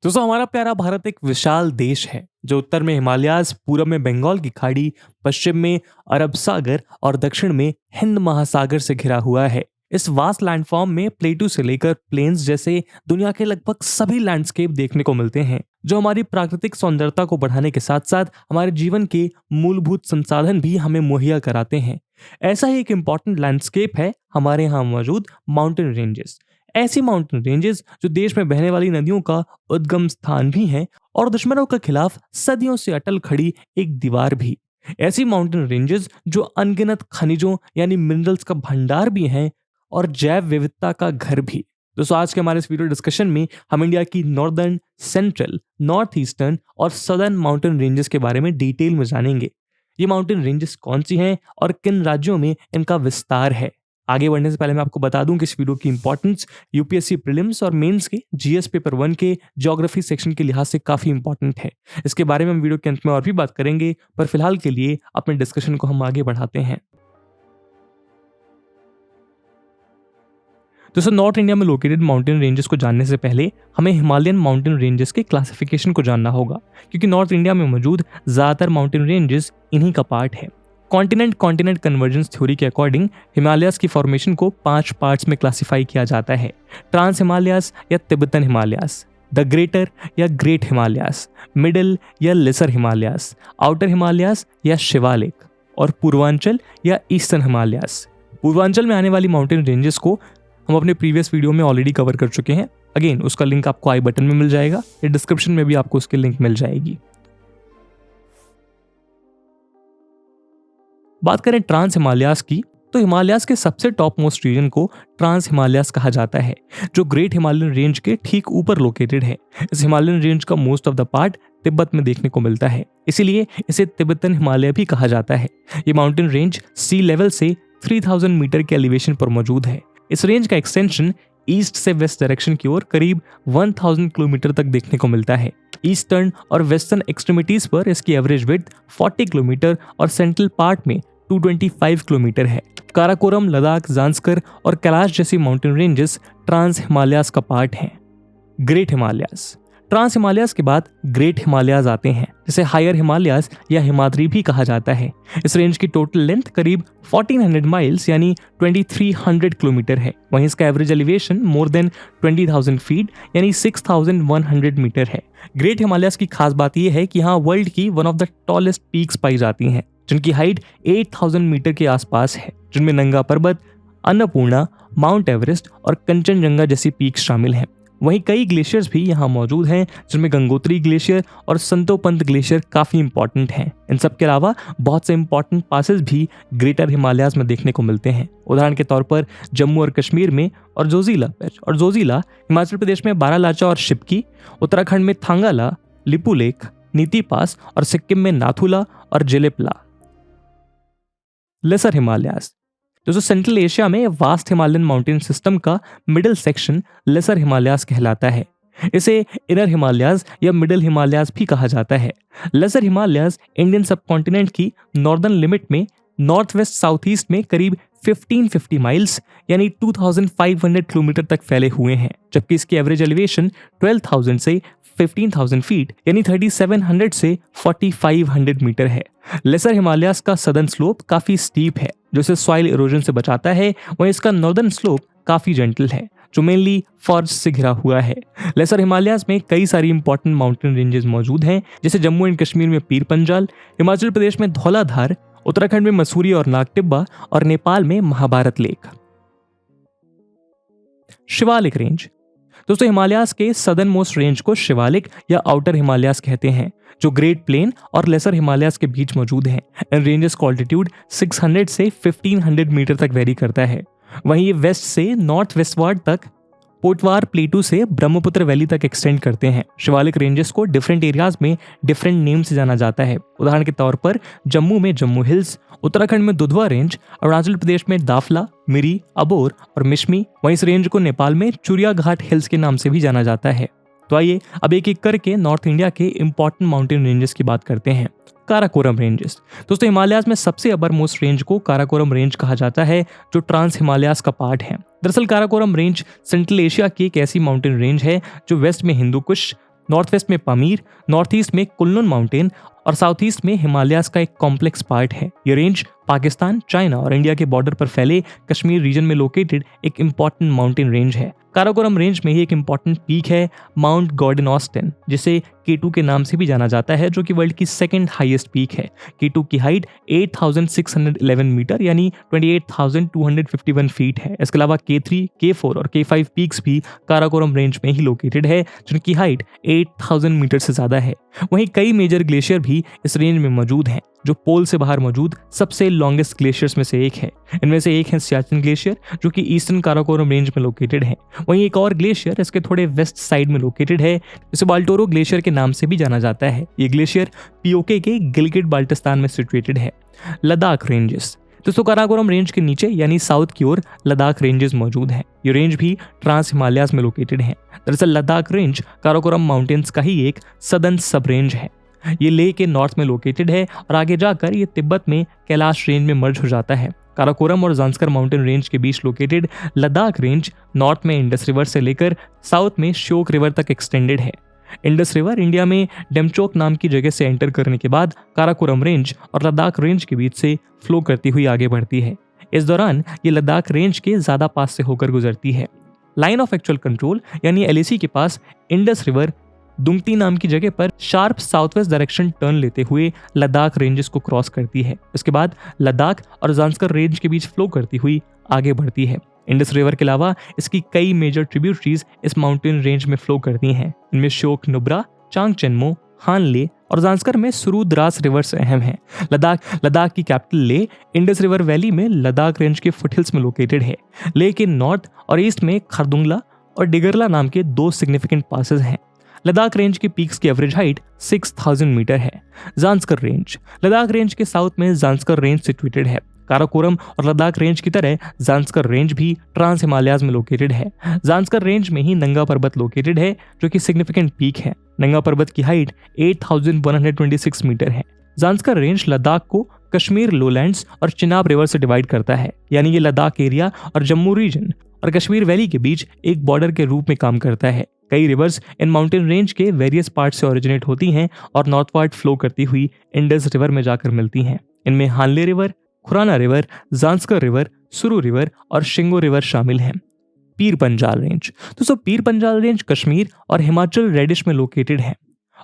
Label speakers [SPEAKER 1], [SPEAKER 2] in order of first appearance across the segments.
[SPEAKER 1] दोस्तों हमारा प्यारा भारत एक विशाल देश है जो उत्तर में हिमालयाज, पूरब में बंगाल की खाड़ी, पश्चिम में अरब सागर और दक्षिण में हिंद महासागर से घिरा हुआ है। इस वास्ट लैंडफॉर्म में प्लेटू से लेकर प्लेन्स जैसे दुनिया के लगभग सभी लैंडस्केप देखने को मिलते हैं जो हमारी प्राकृतिक सौंदर्यता को बढ़ाने के साथ साथ हमारे जीवन के मूलभूत संसाधन भी हमें मुहैया कराते हैं। ऐसा ही एक इम्पॉर्टेंट लैंडस्केप है हमारे यहाँ मौजूद माउंटेन रेंजेस। ऐसी माउंटेन रेंजेस जो देश में बहने वाली नदियों का उद्गम स्थान भी हैं और दुश्मनों के खिलाफ सदियों से अटल खड़ी एक दीवार भी। ऐसी माउंटेन रेंजेस जो अनगिनत खनिजों यानी मिनरल्स का भंडार भी हैं और जैव विविधता का घर भी। दोस्तों आज के हमारे इस वीडियो डिस्कशन में हम इंडिया की नॉर्दर्न, सेंट्रल, नॉर्थ ईस्टर्न और सदर्न माउंटेन रेंजेस के बारे में डिटेल में जानेंगे। ये माउंटेन रेंजेस कौन सी हैं और किन राज्यों में इनका विस्तार है। आगे बढ़ने से पहले मैं आपको बता दूं कि इस वीडियो की इंपॉर्टेंस यूपीएससी प्रीलिम्स और मेंस के जीएस पेपर 1 के ज्योग्राफी सेक्शन के लिहाज से काफी इंपॉर्टेंट है। इसके बारे में हम वीडियो के अंत में और भी बात करेंगे, पर फिलहाल के लिए अपने डिस्कशन को हम आगे बढ़ाते हैं। दोस्तों नॉर्थ इंडिया में लोकेटेड माउंटेन रेंजेस को जानने से पहले हमें हिमालयन माउंटेन रेंजेस के क्लासिफिकेशन को जानना होगा, क्योंकि नॉर्थ इंडिया में मौजूद ज्यादातर माउंटेन रेंजेस इन्हीं का पार्ट है। कॉन्टिनेंट कन्वर्जेंस थ्योरी के अकॉर्डिंग हिमालयास की फॉर्मेशन को 5 पार्ट्स में क्लासिफाई किया जाता है। ट्रांस हिमालयास या तिब्बतन हिमालयास, द ग्रेटर या ग्रेट हिमालयास, मिडिल या लेसर हिमालयास, आउटर हिमालयास या शिवालिक और पूर्वांचल या ईस्टर्न हिमालयास। पूर्वांचल में आने वाली माउंटेन रेंजेस को हम अपने प्रीवियस वीडियो में ऑलरेडी कवर कर चुके हैं। अगेन उसका लिंक आपको आई बटन में मिल जाएगा या डिस्क्रिप्शन में भी आपको उसकी लिंक मिल जाएगी। बात करें ट्रांस हिमालयास की, तो हिमालयास के सबसे टॉप मोस्ट रीजन को ट्रांस हिमालयास कहा जाता है, जो ग्रेट हिमालयन रेंज के ठीक ऊपर लोकेटेड है। इस हिमालयन रेंज का most of the part Tibet में देखने को मिलता है, इसीलिए इसे तिब्बतन हिमालय भी कहा जाता है। ये माउंटेन रेंज सी लेवल से 3000 मीटर के एलिवेशन पर मौजूद है। इस रेंज का एक्सटेंशन ईस्ट से वेस्ट डायरेक्शन की ओर करीब 1000 किलोमीटर तक देखने को मिलता है। ईस्टर्न और वेस्टर्न एक्सट्रीमिटीज पर इसकी एवरेज विड्थ 40 किलोमीटर और सेंट्रल पार्ट में 225 किलोमीटर है। काराकोरम, लद्दाख, जांस्कर और कैलाश जैसी माउंटेन रेंजेस ट्रांस हिमालयास का पार्ट हैं। ग्रेट हिमालयास, ट्रांस हिमालयास के बाद ग्रेट हिमालयास आते हैं, जिसे हायर हिमालयास या हिमाद्री भी कहा जाता है। इस रेंज की टोटल लेंथ करीब 1400 माइल्स यानी 2300 किलोमीटर है। वहीं इसका average elevation more than 20,000 feet यानी 6100 मीटर है। ग्रेट हिमालयास की खास बात यह है कि यहाँ वर्ल्ड की one of the tallest peaks पाई जाती हैं, जिनकी हाइट 8000 मीटर के आसपास है, जिनमें नंगा पर्वत, अन्नपूर्णा, माउंट एवरेस्ट और कंचनजंगा जैसी पीक्स शामिल हैं। वहीं कई ग्लेशियर्स भी यहाँ मौजूद हैं, जिनमें गंगोत्री ग्लेशियर और संतोपंत ग्लेशियर काफ़ी इंपॉर्टेंट हैं। इन सब के अलावा बहुत से इंपॉर्टेंट पासेस भी ग्रेटर हिमालयास में देखने को मिलते हैं। उदाहरण के तौर पर जम्मू और कश्मीर में और जोजिला, हिमाचल प्रदेश में बारालाचा और शिप्की, उत्तराखंड में थांगाला, लिपुलेख, नीति पास और सिक्किम में नाथुला और जेलेपला। लेसर हिमालयास, दोस्तों सेंट्रल एशिया में वास्ट हिमालयन माउंटेन सिस्टम का मिडिल सेक्शन लेसर हिमालयास कहलाता है। इसे इनर हिमालयास या मिडिल हिमालयास भी कहा जाता है। लेसर हिमालयास इंडियन सबकॉन्टिनेंट की नॉर्दर्न लिमिट में नॉर्थ वेस्ट साउथ ईस्ट में करीब 1550 माइल्स यानी 2500 किलोमीटर तक फैले हुए हैं, जबकि इसकी एवरेज एलिवेशन 12,000 से 15,000 फीट यानी 3700 से 4500 मीटर है। लेसर हिमालयास का सदर्न स्लोप काफी स्टीप है, जो इसे सॉइल इरोजन से बचाता है। वहीं इसका नॉर्दर्न स्लोप काफी जेंटल है, जो मेनली फॉरेस्ट से घिरा हुआ है। लेसर हिमालयास में कई सारी इंपॉर्टेंट माउंटेन रेंजेस मौजूद हैं, जैसे जम्मू एंड कश्मीर में पीर पंजाल, हिमाचल प्रदेश में धौलाधार, उत्तराखंड में मसूरी और नागटिब्बा और नेपाल में महाभारत लेक। शिवालिक रेंज, दोस्तों हिमालयास के सदर्न मोस्ट रेंज को शिवालिक या आउटर हिमालयास कहते हैं, जो ग्रेट प्लेन और लेसर हिमालयास के बीच मौजूद हैं। इन रेंजेस का ऑल्टीट्यूड 600 से 1500 मीटर तक वेरी करता है। वहीं ये वेस्ट से नॉर्थ वेस्टवार्ड तक पोटवार प्लेटू से ब्रह्मपुत्र वैली तक एक्सटेंड करते हैं। शिवालिक रेंजेस को डिफरेंट एरियाज में डिफरेंट नेम से जाना जाता है। उदाहरण के तौर पर जम्मू में जम्मू हिल्स, उत्तराखंड में दुधवा रेंज, अरुणाचल प्रदेश में दाफला, मिरी, अबोर और मिश्मी। वहीं इस रेंज को नेपाल में चुरिया घाट हिल्स के नाम से भी जाना जाता है। तो आइए अब एक एक करके नॉर्थ इंडिया के इंपॉर्टेंट माउंटेन रेंजेस की बात करते हैं। काराकोरम रेंजेस, दोस्तों हिमालयास में सबसे अपर मोस्ट रेंज को काराकोरम रेंज कहा जाता है, जो ट्रांस हिमालयास का पार्ट है। दरअसल काराकोरम रेंज सेंट्रल एशिया की एक ऐसी माउंटेन रेंज है जो वेस्ट में हिंदू कुश, नॉर्थ वेस्ट में पामीर, नॉर्थ ईस्ट में कुल्लून माउंटेन और साउथ ईस्ट में हिमालयाज का एक कॉम्प्लेक्स पार्ट है। ये रेंज पाकिस्तान, चाइना और इंडिया के बॉर्डर पर फैले कश्मीर रीजन में लोकेटेड एक इंपॉर्टेंट माउंटेन रेंज है। काराकोरम रेंज में ही एक इंपॉर्टेंट पीक है माउंट गॉर्डन ऑस्टिन, जिसे K2 के नाम से भी जाना जाता है, जो कि वर्ल्ड की सेकंड हाईएस्ट पीक है। K2 की हाइट 8611 मीटर यानी 28,251 फीट है। इसके अलावा K3, K4 और K5 पीक्स भी काराकोरम रेंज में ही लोकेटेड है, जिनकी हाइट 8000 मीटर से ज्यादा है। वहीं कई मेजर ग्लेशियर भी इस रेंज में मौजूद हैं, जो पोल से बाहर मौजूद सबसे लॉन्गेस्ट ग्लेशियर्स में से एक है। इनमें से एक है सियाचिन ग्लेशियर, जो कि ईस्टर्न काराकोरम रेंज में लोकेटेड है। वहीं एक और ग्लेशियर इसके थोड़े वेस्ट साइड में लोकेटेड है, जिसे बाल्टोरो ग्लेशियर के नाम से भी जाना जाता है। ये ग्लेशियर पीओके के गिलगिट बाल्टिस्तान में सिचुएटेड है। लद्दाख रेंजेस। दोस्तों, काराकोरम रेंज के नीचे यानी साउथ की ओर लद्दाख रेंजेस मौजूद हैं। ये रेंज भी ट्रांस हिमालयाज में लोकेटेड है। दरअसल लद्दाख रेंज काराकोरम माउंटेन्स का ही एक सदर्न सब रेंज है। ये लेह के नॉर्थ में लोकेटेड है और आगे जाकर ये तिब्बत में कैलाश रेंज में मर्ज हो जाता है। काराकोरम और जांस्कर माउंटेन रेंज के बीच लोकेटेड लद्दाख रेंज नॉर्थ में इंडस रिवर से लेकर साउथ में श्योक रिवर तक एक्सटेंडेड है। इंडस रिवर इंडिया में डेमचोक नाम की जगह से एंटर करने के बाद काराकोरम रेंज और लद्दाख रेंज के बीच से फ्लो करती हुई आगे बढ़ती है। इस दौरान ये लद्दाख रेंज के ज्यादा पास से होकर गुजरती है। लाइन ऑफ एक्चुअल कंट्रोल यानी LAC के पास इंडस रिवर दुंगती नाम की जगह पर sharp south west direction turn लेते हुए लद्दाख रेंजेस को क्रॉस करती है। इसके बाद लद्दाख और जांस्कर रेंज के बीच फ्लो करती हुई आगे बढ़ती है। इंडस रिवर के अलावा इसकी कई मेजर ट्रिब्यूटरीज इस माउंटेन रेंज में फ्लो करती हैं। इनमें श्योक नुब्रा, चांगचेनमो, हानले और जांस्कर में सुरु द्रास रिवर्स अहम हैं। लद्दाख की capital Leh Indus river valley में लद्दाख रेंज के फुटहिल्स में लोकेटेड है। लेह के नॉर्थ और ईस्ट में खरदुंगला और डिगरला नाम के दो सिग्निफिकेंट पासेस हैं। लद्दाख रेंज के पीक्स की एवरेज हाइट 6000 मीटर है। जांस्कर रेंज। लद्दाख रेंज के साउथ में जांस्कर रेंज सिचुएटेड है। काराकोरम और लद्दाख रेंज की तरह जांस्कर रेंज भी ट्रांस हिमालयाज में लोकेटेड है। जांस्कर रेंज में ही नंगा पर्वत लोकेटेड है, जो कि सिग्निफिकेंट पीक है। नंगा पर्वत की हाइट 8126 मीटर है। जांस्कर रेंज लद्दाख को कश्मीर लोलैंड्स और चिनाब रिवर से डिवाइड करता है, यानी ये लद्दाख एरिया और जम्मू रीजन और कश्मीर वैली के बीच एक बॉर्डर के रूप में काम करता है। कई रिवर्स इन माउंटेन रेंज के वेरियस पार्ट से ओरिजिनेट होती हैं और नॉर्थवर्ड फ्लो करती हुई इंडस रिवर में जाकर मिलती हैं। इनमें Hanle river, Khurana river, Zanskar river, Suru river और शिंगो रिवर शामिल हैं। पीर पंजाल रेंज। दोस्तों, पीर पंजाल रेंज कश्मीर और हिमाचल रेडिश में लोकेटेड है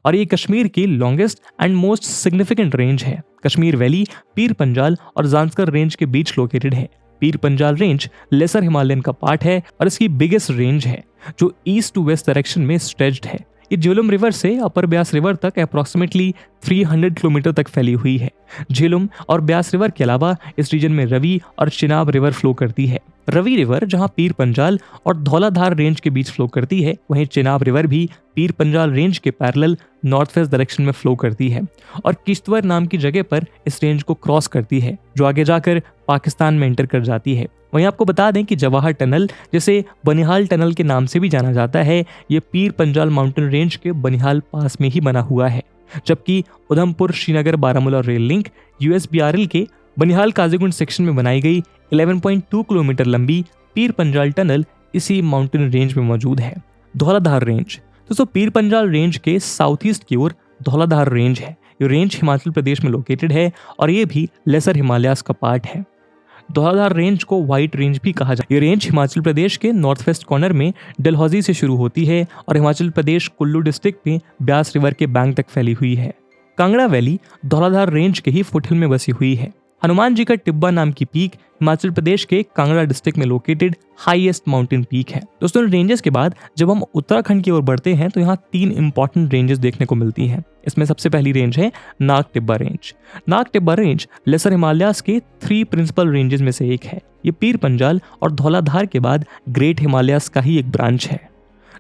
[SPEAKER 1] और ये कश्मीर की longest and most significant range है। कश्मीर वैली पीर पंजाल और जांस्कर रेंज के बीच लोकेटेड है। Pir Panjal range laser Himalayan का पार्ट है और इसकी बिगेस्ट रेंज है, जो ईस्ट टू वेस्ट डायरेक्शन में स्ट्रेच्ड है। ये झेलुम रिवर से अपर ब्यास रिवर तक अप्रोक्सीमेटली 300 किलोमीटर तक फैली हुई है। झेलुम और ब्यास रिवर के अलावा इस रीजन में रवि और चिनाब रिवर फ्लो करती है। रवि रिवर जहां पीर पंजाल और धौलाधार रेंज के बीच फ्लो करती है, वहीं चिनाब रिवर भी पीर पंजाल रेंज के पैरेलल नॉर्थ वेस्ट डायरेक्शन में फ्लो करती है और किश्तवाड़ नाम की जगह पर इस रेंज को क्रॉस करती है, जो आगे जाकर पाकिस्तान में एंटर कर जाती है। वहीं आपको बता दें कि जवाहर टनल, जिसे बनिहाल टनल के नाम से भी जाना जाता है, ये पीर पंजाल माउंटेन रेंज के बनिहाल पास में ही बना हुआ है, जबकि Udhampur Srinagar Baramulla rail link USBRL के बनिहाल काजीगुंड सेक्शन में बनाई गई 11.2 किलोमीटर लंबी पीर पंजाल टनल इसी माउंटेन रेंज में मौजूद है। धौलाधार रेंज। दोस्तों, पीर पंजाल रेंज के साउथ ईस्ट की ओर धौलाधार रेंज है। ये रेंज हिमाचल प्रदेश में लोकेटेड है और ये भी लेसर हिमालयाज का पार्ट है। धौलाधार रेंज को व्हाइट रेंज भी कहा जाता है। ये रेंज हिमाचल प्रदेश के नॉर्थ वेस्ट कॉर्नर में डलहौजी से शुरू होती है और हिमाचल प्रदेश कुल्लू डिस्ट्रिक्ट में ब्यास रिवर के बैंक तक फैली हुई है। कांगड़ा वैली धौलाधार रेंज के ही फुटहिल में बसी हुई है। हनुमान जी का टिब्बा नाम की पीक हिमाचल प्रदेश के कांगड़ा डिस्ट्रिक्ट में लोकेटेड हाईएस्ट माउंटेन पीक है। दोस्तों, इन रेंजेस के बाद जब हम उत्तराखंड की ओर बढ़ते हैं तो यहाँ 3 इंपॉर्टेंट रेंजेस देखने को मिलती हैं। इसमें सबसे पहली रेंज है Nag Tibba range. Nag Tibba range lesser Himalayas के 3 प्रिंसिपल रेंजेस में से एक है। ये पीर पंजाल और धौलाधार के बाद ग्रेट हिमालयाज का ही एक ब्रांच है।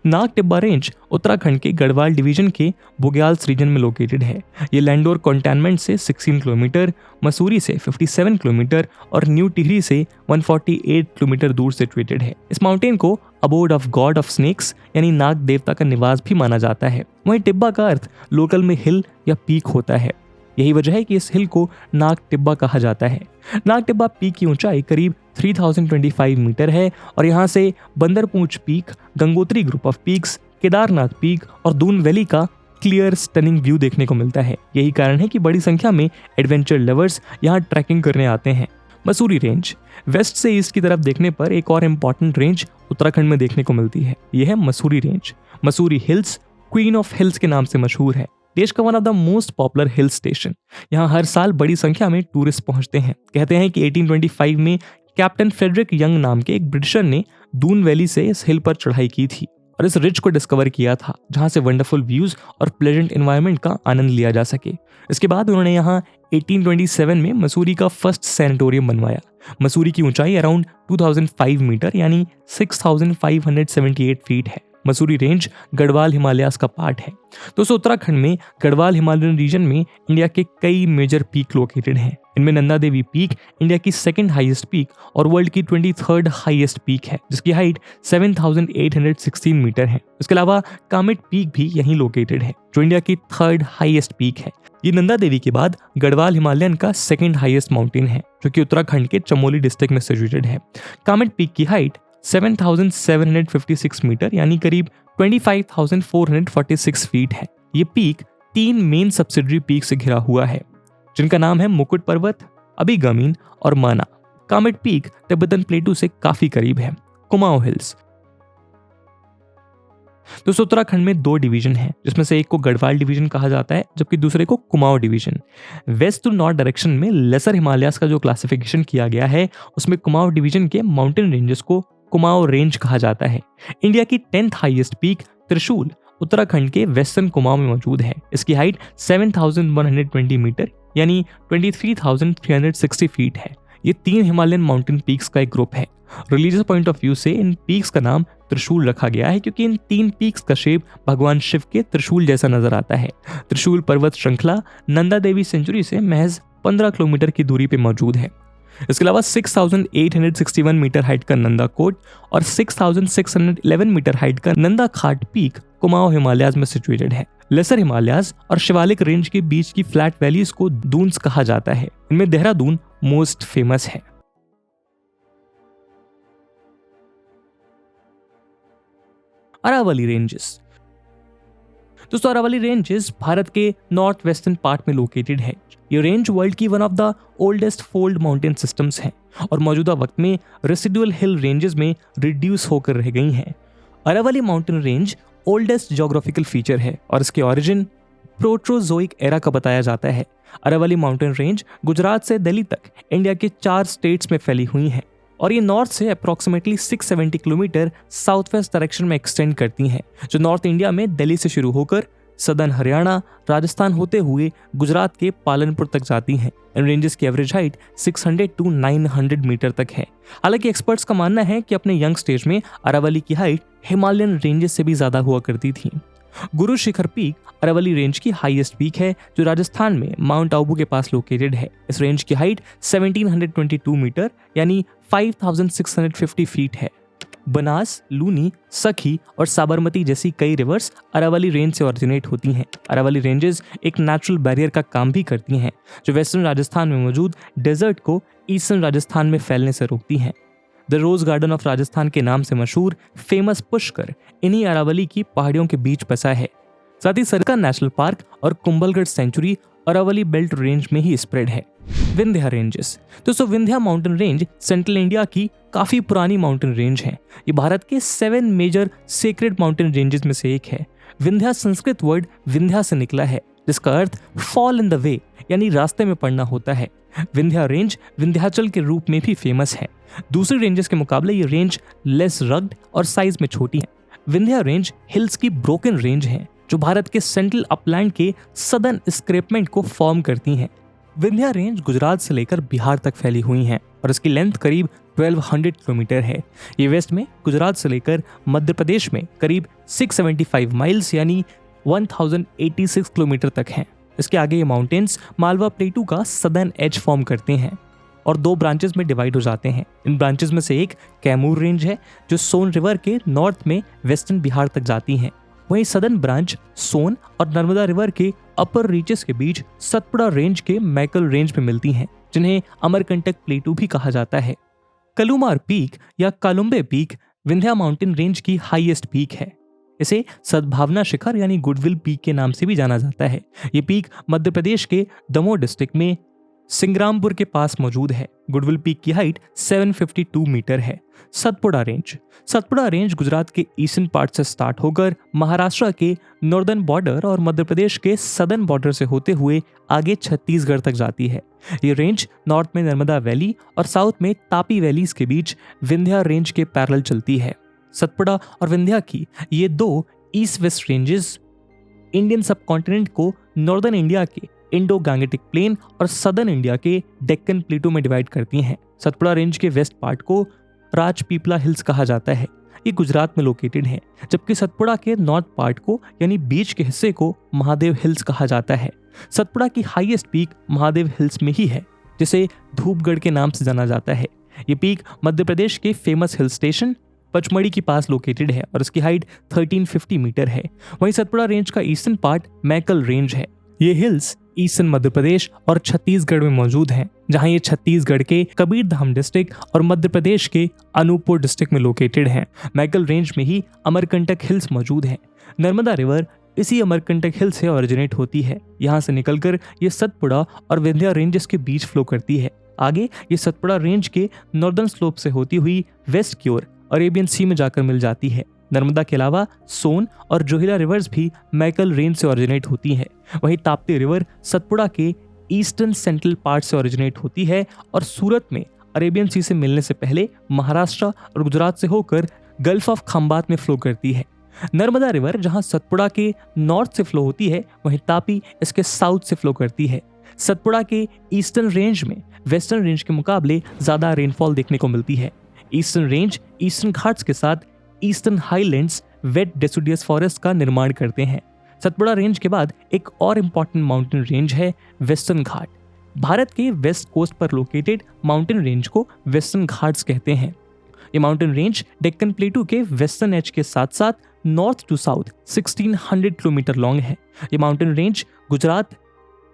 [SPEAKER 1] नाग टिब्बा रेंज उत्तराखंड के गढ़वाल डिवीजन के बुग्याल्स रीजन में लोकेटेड है। ये लैंडोर कंटोनमेंट से 16 किलोमीटर, मसूरी से 57 किलोमीटर और न्यू टिहरी से 148 किलोमीटर दूर सिचुएटेड है। इस माउंटेन को abode of god of snakes यानी नाग देवता का निवास भी माना जाता है। वहीं टिब्बा का अर्थ लोकल में हिल या पीक होता है। यही वजह है कि इस हिल को नाग टिब्बा कहा जाता है। नाग टिब्बा पीक की ऊंचाई करीब 3025 मीटर है और यहाँ से Bandarpunch peak, Gangotri group of peaks, Kedarnath peak और दून वैली का क्लियर स्टनिंग व्यू देखने को मिलता है। यही कारण है कि बड़ी संख्या में एडवेंचर लवर्स यहाँ ट्रैकिंग करने आते हैं। मसूरी रेंज, वेस्ट से ईस्ट की तरफ देखने पर एक और इम्पॉर्टेंट रेंज उत्तराखंड में देखने को मिलती है। यह है Mussoorie range. Mussoorie hills queen of hills के नाम से मशहूर है। देश का one of the most popular hill station. यहाँ हर साल बड़ी संख्या में टूरिस्ट पहुंचते हैं। कहते हैं कि 1825 में कैप्टन फ्रेडरिक यंग नाम के एक ब्रिटिशर ने दून वैली से इस हिल पर चढ़ाई की थी और इस रिज को डिस्कवर किया था, जहां से वंडरफुल व्यूज और प्लेजेंट एनवायरनमेंट का आनंद लिया जा सके। इसके बाद उन्होंने यहाँ 1827 में मसूरी का फर्स्ट सैनिटोरियम बनवाया। मसूरी की ऊंचाई अराउंड 2005 मीटर यानी 6578 फीट है। मसूरी रेंज गढ़वाल हिमालयास का पार्ट है। दोस्तों, उत्तराखंड में गढ़वाल हिमालयन रीजन में इंडिया के कई मेजर पीक लोकेटेड हैं। इनमें नंदा देवी पीक इंडिया की सेकंड हाईएस्ट पीक और वर्ल्ड की 23rd हाईएस्ट पीक है, जिसकी हाइट 7816 मीटर है। इसके अलावा कामेट पीक भी यहीं लोकेटेड है, जो इंडिया की 3rd हाईएस्ट पीक है। ये नंदा देवी के बाद गढ़वाल हिमालयन का सेकंड हाईएस्ट माउंटेन है, जो कि उत्तराखंड के चमोली डिस्ट्रिक्ट में सिचुएटेड है। कामेट पीक की हाइट 7756 मीटर यानी करीब 25,446 फीट है। ये पीक 3 मेन सब्सिडरी पीक से घिरा हुआ है, जिनका नाम है मुकुट पर्वत, अभिगमीन और माना। कामेट पीक तिब्बतन प्लेटू से काफी करीब है। कुमाऊं हिल्स। दोस्तों, उत्तराखंड में 2 डिवीजन हैं, जिसमें से एक को गढ़वाल डिवीजन कहा जाता है, जबकि दूसरे को Kumaon division. West to north direction में लेसर हिमालयास का जो क्लासिफिकेशन किया गया है, उसमें कुमाऊं डिवीजन के माउंटेन रेंजेस को कुमाऊं रेंज कहा जाता है। इंडिया की 10th हाईएस्ट पीक त्रिशूल उत्तराखंड के वेस्टर्न कुमाऊं में मौजूद है। इसकी हाइट 7120 मीटर यानी 23,360 फीट है। ये 3 हिमालयन माउंटेन पीक्स का एक ग्रुप है। रिलीजियस पॉइंट ऑफ व्यू से इन पीक्स का नाम त्रिशूल रखा गया है, क्योंकि इन 3 पीक्स का शेप भगवान शिव के त्रिशूल जैसा नजर आता है। त्रिशूल पर्वत श्रृंखला नंदा देवी सेंचुरी से महज 15 किलोमीटर की दूरी पे मौजूद है। इसके अलावा 6861 मीटर हाइट का नंदा कोट और 6611 मीटर हाइट का नंदा खाट पीक कुमाऊं हिमालयाज में सिचुएटेड है। लेसर हिमालयाज और शिवालिक रेंज के बीच की फ्लैट वैलीज को दून्स कहा जाता है। इनमें देहरादून मोस्ट फेमस है। अरावली रेंजेस। दोस्तों, अरावली रेंजेस भारत के नॉर्थ वेस्टर्न पार्ट में लोकेटेड है। ये रेंज वर्ल्ड की one of the oldest fold mountain systems है और मौजूदा वक्त में रेसिडुअल हिल रेंजेस में रिड्यूस होकर रह गई हैं। Aravalli mountain range oldest geographical feature है और इसके ओरिजिन प्रोटोजोइक एरा का बताया जाता है। अरावली माउंटेन रेंज गुजरात से दिल्ली तक इंडिया के 4 स्टेट्स में फैली हुई हैं और ये नॉर्थ से approximately 670 kilometre south west direction में एक्सटेंड करती हैं, जो नॉर्थ इंडिया में दिल्ली से शुरू होकर सदर्न हरियाणा, राजस्थान होते हुए गुजरात के पालनपुर तक जाती हैं। इन रेंजेस की एवरेज हाइट 600 to 900 मीटर तक है। हालांकि एक्सपर्ट्स का मानना है कि अपने यंग स्टेज में अरावली की हाइट हिमालयन रेंजेस से भी ज्यादा हुआ करती थी। गुरु शिखर पीक अरावली रेंज की हाईएस्ट पीक है, जो राजस्थान में माउंट आबू के पास लोकेटेड है। इस रेंज की हाइट 1722 मीटर यानी 5650 फीट है। बनास, लूनी, सखी और साबरमती जैसी कई रिवर्स अरावली रेंज से ओरिजिनेट होती हैं। अरावली रेंजेस एक नेचुरल बैरियर का काम भी करती हैं, जो वेस्टर्न राजस्थान में मौजूद डेजर्ट को ईस्टर्न राजस्थान में फैलने से रोकती हैं। The rose garden of Rajasthan के नाम से मशहूर फेमस पुष्कर इन्हीं अरावली की पहाड़ियों के बीच बसा है। साथ ही सरका नेशनल पार्क और Kumbhalgarh sanctuary Aravalli belt range में ही स्प्रेड है। विंध्या रेंजेस। दोस्तों, Vindhya mountain range central India की काफी पुरानी माउंटेन रेंज है। ये भारत के 7 मेजर सेक्रेड माउंटेन रेंजेस में से एक है। विंध्या संस्कृत वर्ड विंध्या से निकला है, जिसका अर्थ फॉल इन द वे यानी रास्ते में पड़ना होता है। विंध्या रेंज विंध्याचल के रूप में भी फेमस है। दूसरी रेंजेस के मुकाबले ये रेंज लेस रग्ड और साइज में छोटी है। विंध्या रेंज हिल्स की ब्रोकन रेंज है, जो भारत के सेंट्रल अपलैंड के सदर्न स्क्रेपमेंट को फॉर्म करती हैं। विंध्या रेंज गुजरात से लेकर बिहार तक फैली हुई हैं और इसकी लेंथ करीब 1200 किलोमीटर है। ये वेस्ट में गुजरात से लेकर मध्य प्रदेश में करीब 675 माइल्स यानी 1086 किलोमीटर तक हैं। इसके आगे ये माउंटेन्स मालवा प्लेटू का सदर्न एज फॉर्म करते हैं और 2 ब्रांचेस में डिवाइड हो जाते हैं। इन ब्रांचेस में से एक कैमूर रेंज है, जो सोन रिवर के नॉर्थ में वेस्टर्न बिहार तक जाती हैं। वहीं सदर्न ब्रांच सोन और नर्मदा रिवर के अपर रीचेस के बीच सतपुड़ा रेंज के मैकल रेंज में मिलती हैं, जिन्हें अमरकंटक प्लेटू भी कहा जाता है। कलुमार पीक या कालुम्बे पीक विंध्या माउंटेन रेंज की हाईएस्ट पीक है। इसे सद्भावना शिखर यानी गुडविल पीक के नाम से भी जाना जाता है। ये पीक मध्य प्रदेश के दमोह डिस्ट्रिक्ट में सिंग्रामपुर के पास मौजूद है। गुडविल पीक की हाइट 752 मीटर है। सतपुड़ा रेंज गुजरात के ईस्टर्न पार्ट से स्टार्ट होकर महाराष्ट्र के नॉर्दर्न बॉर्डर और मध्य प्रदेश के सदर्न बॉर्डर से होते हुए आगे छत्तीसगढ़ तक जाती है। ये रेंज नॉर्थ में नर्मदा वैली और साउथ में तापी वैलीज के बीच विंध्या रेंज के पैरेलल चलती है। सतपुड़ा और विंध्या की ये दो east west ranges Indian subcontinent को नॉर्दर्न इंडिया के इंडो गैंगेटिक प्लेन और सदर्न इंडिया के डेक्कन प्लेटो में डिवाइड करती हैं। सतपुड़ा रेंज के वेस्ट पार्ट को राजपीपला हिल्स कहा जाता है। ये गुजरात में लोकेटेड है, जबकि सतपुड़ा के नॉर्थ पार्ट को यानी बीच के हिस्से को महादेव हिल्स कहा जाता है। सतपुड़ा की हाईएस्ट पीक महादेव हिल्स में ही है, जिसे धूपगढ़ के नाम से जाना जाता है। ये पीक मध्य प्रदेश के फेमस हिल स्टेशन पचमढ़ी के पास लोकेटेड है और इसकी हाइट 1350 मीटर है। वहीं सतपुड़ा रेंज का ईस्टर्न पार्ट मैकल रेंज है। ये हिल्स ईस्टर्न मध्य प्रदेश और छत्तीसगढ़ में मौजूद हैं, जहां ये छत्तीसगढ़ के कबीरधाम डिस्ट्रिक्ट और मध्य प्रदेश के अनूपपुर डिस्ट्रिक्ट में लोकेटेड हैं। मैकल रेंज में ही अमरकंटक हिल्स मौजूद हैं। नर्मदा रिवर इसी अमरकंटक हिल से ओरिजिनेट होती है। यहाँ से निकलकर ये सतपुड़ा और विंध्या रेंजेस के बीच फ्लो करती है। आगे ये सतपुड़ा रेंज के नॉर्दर्न स्लोप से होती हुई वेस्ट की ओर अरेबियन सी में जाकर मिल जाती है। नर्मदा के अलावा सोन और जोहिला रिवर्स भी मैकल रेंज से ओरिजिनेट होती हैं। वहीं ताप्ती रिवर सतपुड़ा के ईस्टर्न सेंट्रल पार्ट से ओरिजिनेट होती है और सूरत में अरेबियन सी से मिलने से पहले महाराष्ट्र और गुजरात से होकर गल्फ ऑफ खंबात में फ्लो करती है। नर्मदा रिवर जहां सतपुड़ा के नॉर्थ से फ्लो होती है, वहीं तापी इसके साउथ से फ्लो करती है। सतपुड़ा के ईस्टर्न रेंज में वेस्टर्न रेंज के मुकाबले ज्यादा रेनफॉल देखने को मिलती है। ईस्टर्न रेंज ईस्टर्न घाट्स के साथ eastern highlands wet deciduous forest का निर्माण करते हैं। सतपुड़ा रेंज के बाद एक और इम्पॉर्टेंट माउंटेन रेंज है वेस्टर्न घाट। भारत के वेस्ट कोस्ट पर लोकेटेड माउंटेन रेंज को वेस्टर्न घाट्स कहते हैं। ये माउंटेन रेंज डेक्कन प्लेटू के वेस्टर्न एज के साथ साथ north to south 1600 kilometre long है। ये माउंटेन रेंज गुजरात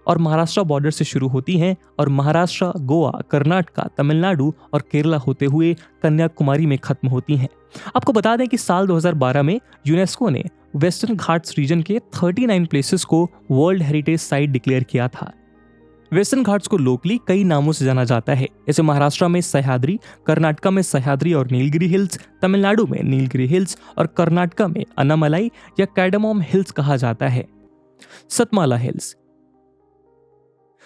[SPEAKER 1] और महाराष्ट्र बॉर्डर से शुरू होती हैं और महाराष्ट्र, गोवा, कर्नाटका, तमिलनाडु और केरला होते हुए कन्याकुमारी में खत्म होती हैं। आपको बता दें कि साल 2012 में यूनेस्को ने वेस्टर्न घाट्स रीजन के 39 प्लेसेस को वर्ल्ड हेरिटेज साइट डिक्लेयर किया था। वेस्टर्न घाट्स को लोकली कई नामों से जाना जाता है। जैसे महाराष्ट्र में सह्याद्री, कर्नाटका में सह्याद्री और नीलगिरी हिल्स, तमिलनाडु में नीलगिरी हिल्स और कर्नाटका में अन्नामलाई या कैडमोम हिल्स कहा जाता है। Satmala hills.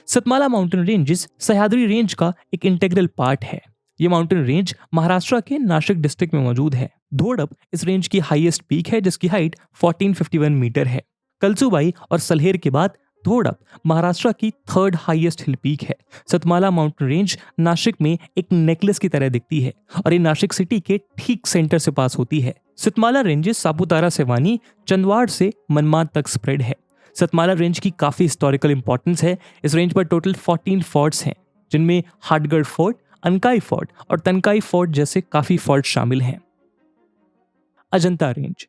[SPEAKER 1] Satmala mountain ranges Sahyadri range का एक इंटेग्रल पार्ट है। ये माउंटेन रेंज महाराष्ट्र के नासिक डिस्ट्रिक्ट में मौजूद है। धोडप इस रेंज की हाईएस्ट पीक है, जिसकी हाइट 1451 मीटर है। कलसुबाई और सल्हेर के बाद धोडप महाराष्ट्र की थर्ड हाईएस्ट हिल पीक है। सतमाला माउंटेन रेंज नासिक में एक नेकलेस की तरह दिखती है और ये नासिक सिटी के ठीक सेंटर से पास होती है। सतमाला रेंजेस सापुतारा से वानी, चंदवाड़ से मनमाड तक स्प्रेड है। सतमाला रेंज की काफी हिस्टोरिकल इंपॉर्टेंस है। इस रेंज पर टोटल 14 फोर्ट्स हैं, जिनमें हाटगढ़ फोर्ट, अनकाई फोर्ट और तनकाई फोर्ट जैसे काफी फोर्ट शामिल हैं। Ajanta range.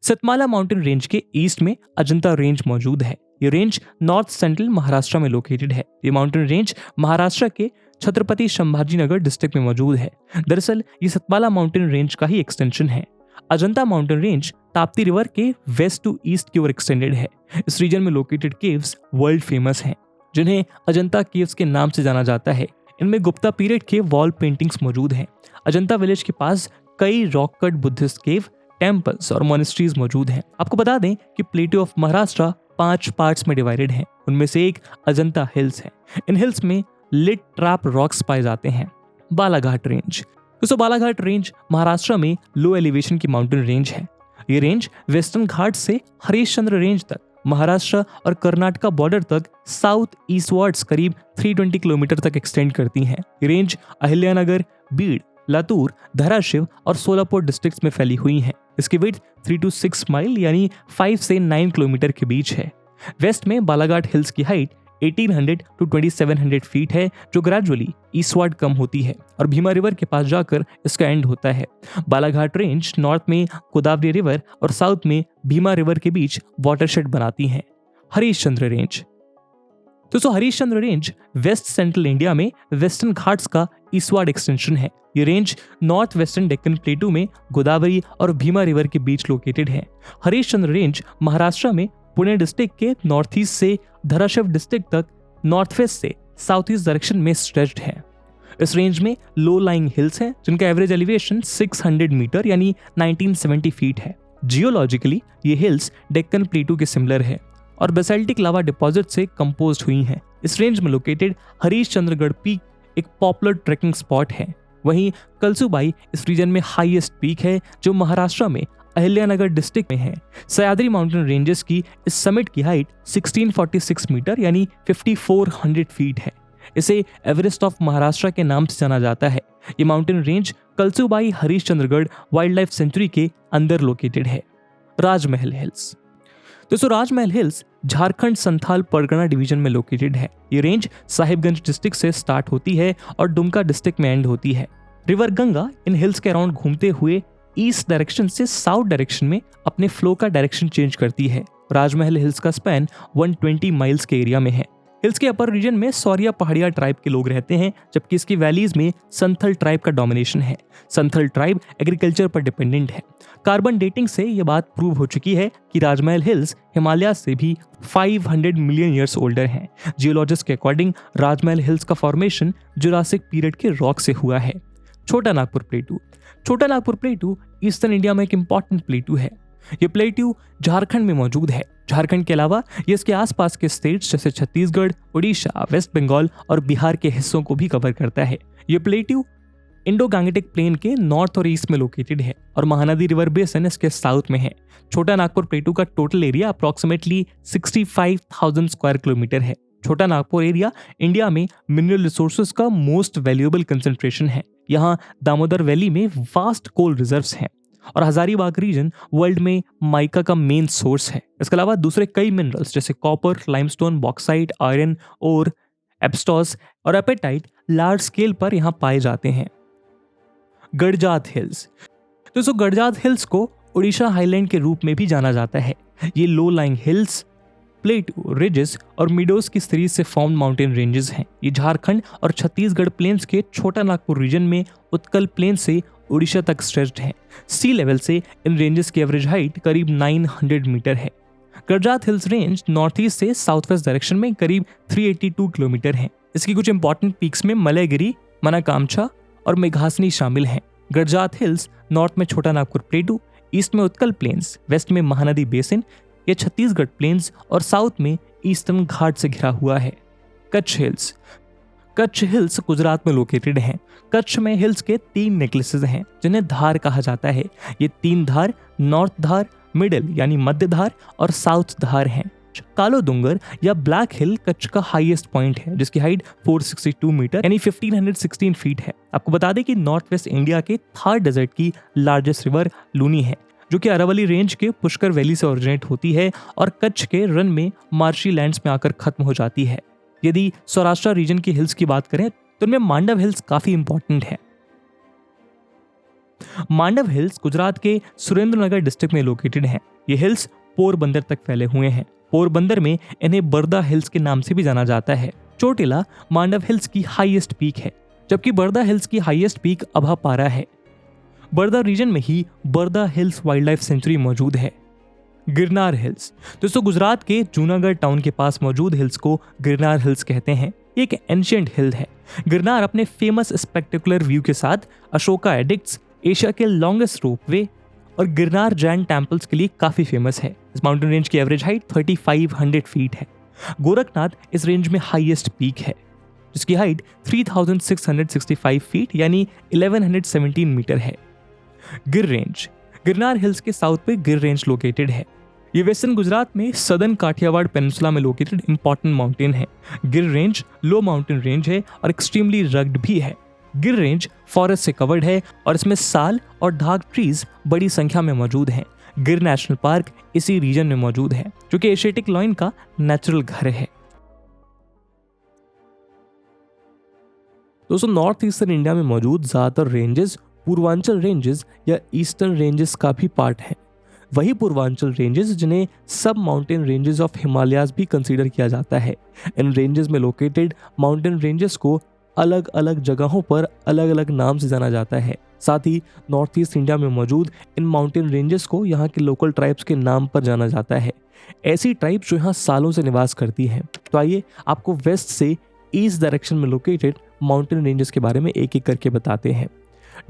[SPEAKER 1] Satmala mountain range के ईस्ट में अजंता रेंज मौजूद है। ये रेंज नॉर्थ सेंट्रल महाराष्ट्र में लोकेटेड है। ये माउंटेन रेंज महाराष्ट्र के छत्रपति संभाजीनगर डिस्ट्रिक्ट में मौजूद है। दरअसल ये सतमाला माउंटेन रेंज का ही एक्सटेंशन है। Ajanta mountain range Tapti river के वेस्ट टू ईस्ट की ओर एक्सटेंडेड है। इस रीजन में लोकेटेड केव्स वर्ल्ड फेमस हैं, जिन्हें अजंता केव्स के नाम से जाना जाता है। इनमें गुप्ता पीरियड के वॉल पेंटिंग्स मौजूद हैं। अजंता विलेज के पास कई रॉक कट बुद्धिस्ट केव, टेम्पल्स और मोनेस्ट्रीज मौजूद हैं। आपको बता दें कि प्लेटो ऑफ महाराष्ट्र 5 पार्ट्स में डिवाइडेड है। उनमें से एक अजंता हिल्स है। इन हिल्स में लिट ट्रैप रॉक्स पाए जाते हैं। बालाघाट रेंज। दोस्तों, बालाघाट रेंज महाराष्ट्र में लो एलिवेशन की माउंटेन रेंज है। ये रेंज वेस्टर्न घाट से हरिश्चंद्र रेंज तक, महाराष्ट्र और कर्नाटका बॉर्डर तक साउथ ईस्टवर्ड्स करीब 320 किलोमीटर तक एक्सटेंड करती हैं। ये रेंज अहिल्यानगर, बीड़, लातूर, धाराशिव और सोलापुर डिस्ट्रिक्ट्स में फैली हुई है। इसकी विड्थ 3 to 6 माइल यानी 5 से 9 किलोमीटर के बीच है। वेस्ट में बालाघाट हिल्स की हाइट 1800 to 2700 फीट है, जो ग्रेजुअली ईस्टवर्ड कम होती है और भीमा रिवर के पास जाकर इसका एंड होता है। बालाघाट रेंज नॉर्थ में गोदावरी रिवर और साउथ में भीमा रिवर के बीच वाटरशेड बनाती हैं। हरिश्चंद्र रेंज। दोस्तों Harishchandra range west central India में वेस्टर्न घाट्स का ईस्टवर्ड एक्सटेंशन है। ये range north western Deccan plateau में गोदावरी और भीमा रिवर के बीच लोकेटेड है। हरिश्चंद्र रेंज महाराष्ट्र में पुणे डिस्ट्रिक्ट के नॉर्थ ईस्ट से धाराशिव डिस्ट्रिक्ट तक नॉर्थ वेस्ट से साउथ ईस्ट डायरेक्शन में स्ट्रेच्ड है। इस रेंज में लो लाइंग हिल्स हैं जिनका एवरेज एलिवेशन 600 मीटर यानी 1970 फीट है। जियोलॉजिकली ये हिल्स डेक्कन प्लेटू के सिमिलर है और बेसाल्टिक लावा डिपॉजिट से कंपोज्ड हुई हैं। इस रेंज में लोकेटेड हरिश्चंद्रगढ़ पीक एक पॉपुलर ट्रैकिंग स्पॉट है। वहीं कलसुबाई इस रीजन में हाईएस्ट पीक है जो महाराष्ट्र में अहिल्यानगर डिस्ट्रिक्ट में है। सह्याद्री माउंटेन रेंजेस की इस समिट की हाइट 1646 मीटर यानी 5400 फीट है। इसे एवरेस्ट ऑफ महाराष्ट्र के नाम से जाना जाता है। ये mountain range Kalsubai Harishchandragad wild life century के अंदर लोकेटेड है। राजमहल हिल्स। दोस्तों राजमहल हिल्स झारखंड संथाल परगना डिवीजन में लोकेटेड है। ये रेंज साहिबगंज डिस्ट्रिक्ट से स्टार्ट होती है और दुमका डिस्ट्रिक्ट में एंड होती है। रिवर गंगा इन हिल्स के अराउंड घूमते हुए ईस्ट डायरेक्शन से साउथ डायरेक्शन में अपने फ्लो का डायरेक्शन चेंज करती है। राजमहल हिल्स का स्पैन 120 माइल्स के एरिया में है। हिल्स के अपर रीजन में सौरिया पहाड़िया ट्राइब के लोग रहते हैं जबकि इसकी वैलीज में संथल ट्राइब का डोमिनेशन है। संथल ट्राइब एग्रीकल्चर पर डिपेंडेंट है। कार्बन डेटिंग से यह बात प्रूव हो चुकी है कि राजमहल हिल्स हिमालय से भी 500 मिलियन ईयर्स ओल्डर हैं। जियोलॉजिस्ट के अकॉर्डिंग राजमहल हिल्स का फॉर्मेशन जुरासिक पीरियड के रॉक से हुआ है। छोटा नागपुर प्लेटू। छोटा नागपुर प्लेटू ईस्टर्न इंडिया में एक इंपॉर्टेंट प्लेटू है। ये प्लेटू झारखंड में मौजूद है। झारखंड के अलावा ये इसके आसपास के स्टेट्स जैसे छत्तीसगढ़, उड़ीसा, वेस्ट बंगाल और बिहार के हिस्सों को भी कवर करता है। ये प्लेटू इंडो गैंगेटिक प्लेन के नॉर्थ और ईस्ट में लोकेटेड है और महानदी रिवर बेसिन इसके साउथ में है। छोटा नागपुर प्लेटू का total area approximately 65,000 square kilometre है। छोटा नागपुर एरिया इंडिया में मिनरल रिसोर्सेज का मोस्ट वैल्यूएबल कंसंट्रेशन है। यहाँ दामोदर वैली में वास्ट कोल रिजर्व्स हैं और हजारीबाग रीजन वर्ल्ड में माइका का मेन सोर्स है। इसके अलावा दूसरे कई मिनरल्स जैसे कॉपर, लाइमस्टोन, बॉक्साइट, आयरन और एब्स्टॉस और एपेटाइट लार्ज स्केल पर यहाँ पाए जाते हैं। गडजात हिल्स। दोस्तों गडजात हिल्स को उड़ीसा हाईलैंड के रूप में भी जाना जाता है। ये लो लाइंग हिल्स, प्लेटू, रिजेस और मिडोस की सीरीज से फॉर्म माउंटेन रेंजेस हैं। ये झारखंड और छत्तीसगढ़ प्लेन्स के छोटा नागपुर रीजन में उत्कल प्लेन से उड़ीसा तक स्ट्रेच्ड है। सी लेवल से इन रेंजेस की एवरेज हाइट करीब 900 मीटर है। गडजात हिल्स रेंज नॉर्थ ईस्ट से साउथ वेस्ट डायरेक्शन में करीब 382 किलोमीटर है। इसकी कुछ इंपॉर्टेंट पीक्स में मलयगिरी, मनाकामछा और मेघासनी शामिल हैं। गडजात हिल्स नॉर्थ में छोटा नागपुर प्लेटू, ईस्ट में उत्कल प्लेन्स, वेस्ट में महानदी बेसिन या छत्तीसगढ़ प्लेन्स और साउथ में ईस्टर्न घाट से घिरा हुआ है। कच्छ हिल्स। कच्छ हिल्स गुजरात में लोकेटेड हैं। कच्छ में हिल्स के 3 नेकलेसेस हैं जिन्हें धार कहा जाता है। ये 3 धार नॉर्थ धार, मिडिल यानी मध्य धार और साउथ धार हैं। कालो डूंगर या ब्लैक हिल कच्छ का हाईएस्ट पॉइंट है जिसकी हाइट 462 मीटर यानी 1516 फीट है। आपको बता दें कि नॉर्थ वेस्ट इंडिया के थार डेजर्ट की लार्जेस्ट रिवर लूनी है जो कि अरावली रेंज के पुष्कर वैली से ओरिजिनेट होती है और कच्छ के रन में मार्शी लैंड्स में आकर खत्म हो जाती है। यदि सौराष्ट्र रीजन की हिल्स की बात करें तो उनमें मांडव हिल्स काफी इंपॉर्टेंट है। मांडव हिल्स गुजरात के सुरेंद्रनगर डिस्ट्रिक्ट में लोकेटेड हैं। ये हिल्स पोरबंदर तक फैले हुए हैं। पोरबंदर में इन्हें बर्दा हिल्स के नाम से भी जाना जाता है। चोटिला मांडव हिल्स की हाईएस्ट पीक है जबकि बर्दा हिल्स की हाईएस्ट पीक अभापारा है। बर्दा रीजन में ही Barda hills wild life century मौजूद है। गिरनार हिल्स। दोस्तों गुजरात के जूनागढ़ टाउन के पास मौजूद हिल्स को गिरनार हिल्स कहते हैं। एक एंशिएंट हिल है। गिरनार अपने फेमस स्पेक्टेकुलर व्यू के साथ अशोका एडिक्ट्स, एशिया के लॉन्गेस्ट रोपवे और गिरनार जैन टेम्पल्स के लिए काफी फेमस है। इस माउंटेन रेंज की एवरेज हाइट 3500 फीट है। गोरखनाथ इस रेंज में हाईएस्ट पीक है जिसकी हाइट 3665 फीट यानी 1117 मीटर है। गिर रेंज। गिरनार हिल्स के साउथ पे गिर रेंज लोकेटेड है। ये वेस्टर्न गुजरात में सदर्न काठियावाड़ पेनिनसुला में लोकेटेड इंपॉर्टेंट माउंटेन है। गिर रेंज लो माउंटेन रेंज है और एक्सट्रीमली रग्ड भी है। गिर रेंज फॉरेस्ट से कवर्ड है और इसमें साल और ढाक ट्रीज बड़ी संख्या में मौजूद हैं। गिर नेशनल पार्क इसी रीजन में मौजूद है जो कि एशियाटिक लॉयन का नेचुरल घर है। दोस्तों नॉर्थ ईस्टर्न इंडिया में मौजूद ज्यादातर रेंजेस पूर्वांचल रेंजेस या ईस्टर्न रेंजेस का भी पार्ट है। वही पूर्वांचल रेंजेस जिन्हें सब माउंटेन रेंजेस ऑफ हिमालयाज भी कंसीडर किया जाता है। इन रेंजेस में लोकेटेड माउंटेन रेंजेस को अलग अलग जगहों पर अलग अलग नाम से जाना जाता है। साथ ही नॉर्थ ईस्ट इंडिया में मौजूद इन माउंटेन रेंजेस को यहाँ के लोकल ट्राइब्स के नाम पर जाना जाता है। ऐसी ट्राइब्स जो यहाँ सालों से निवास करती हैं। तो आइए आपको वेस्ट से ईस्ट डायरेक्शन में लोकेटेड माउंटेन रेंजेस के बारे में एक एक करके बताते हैं।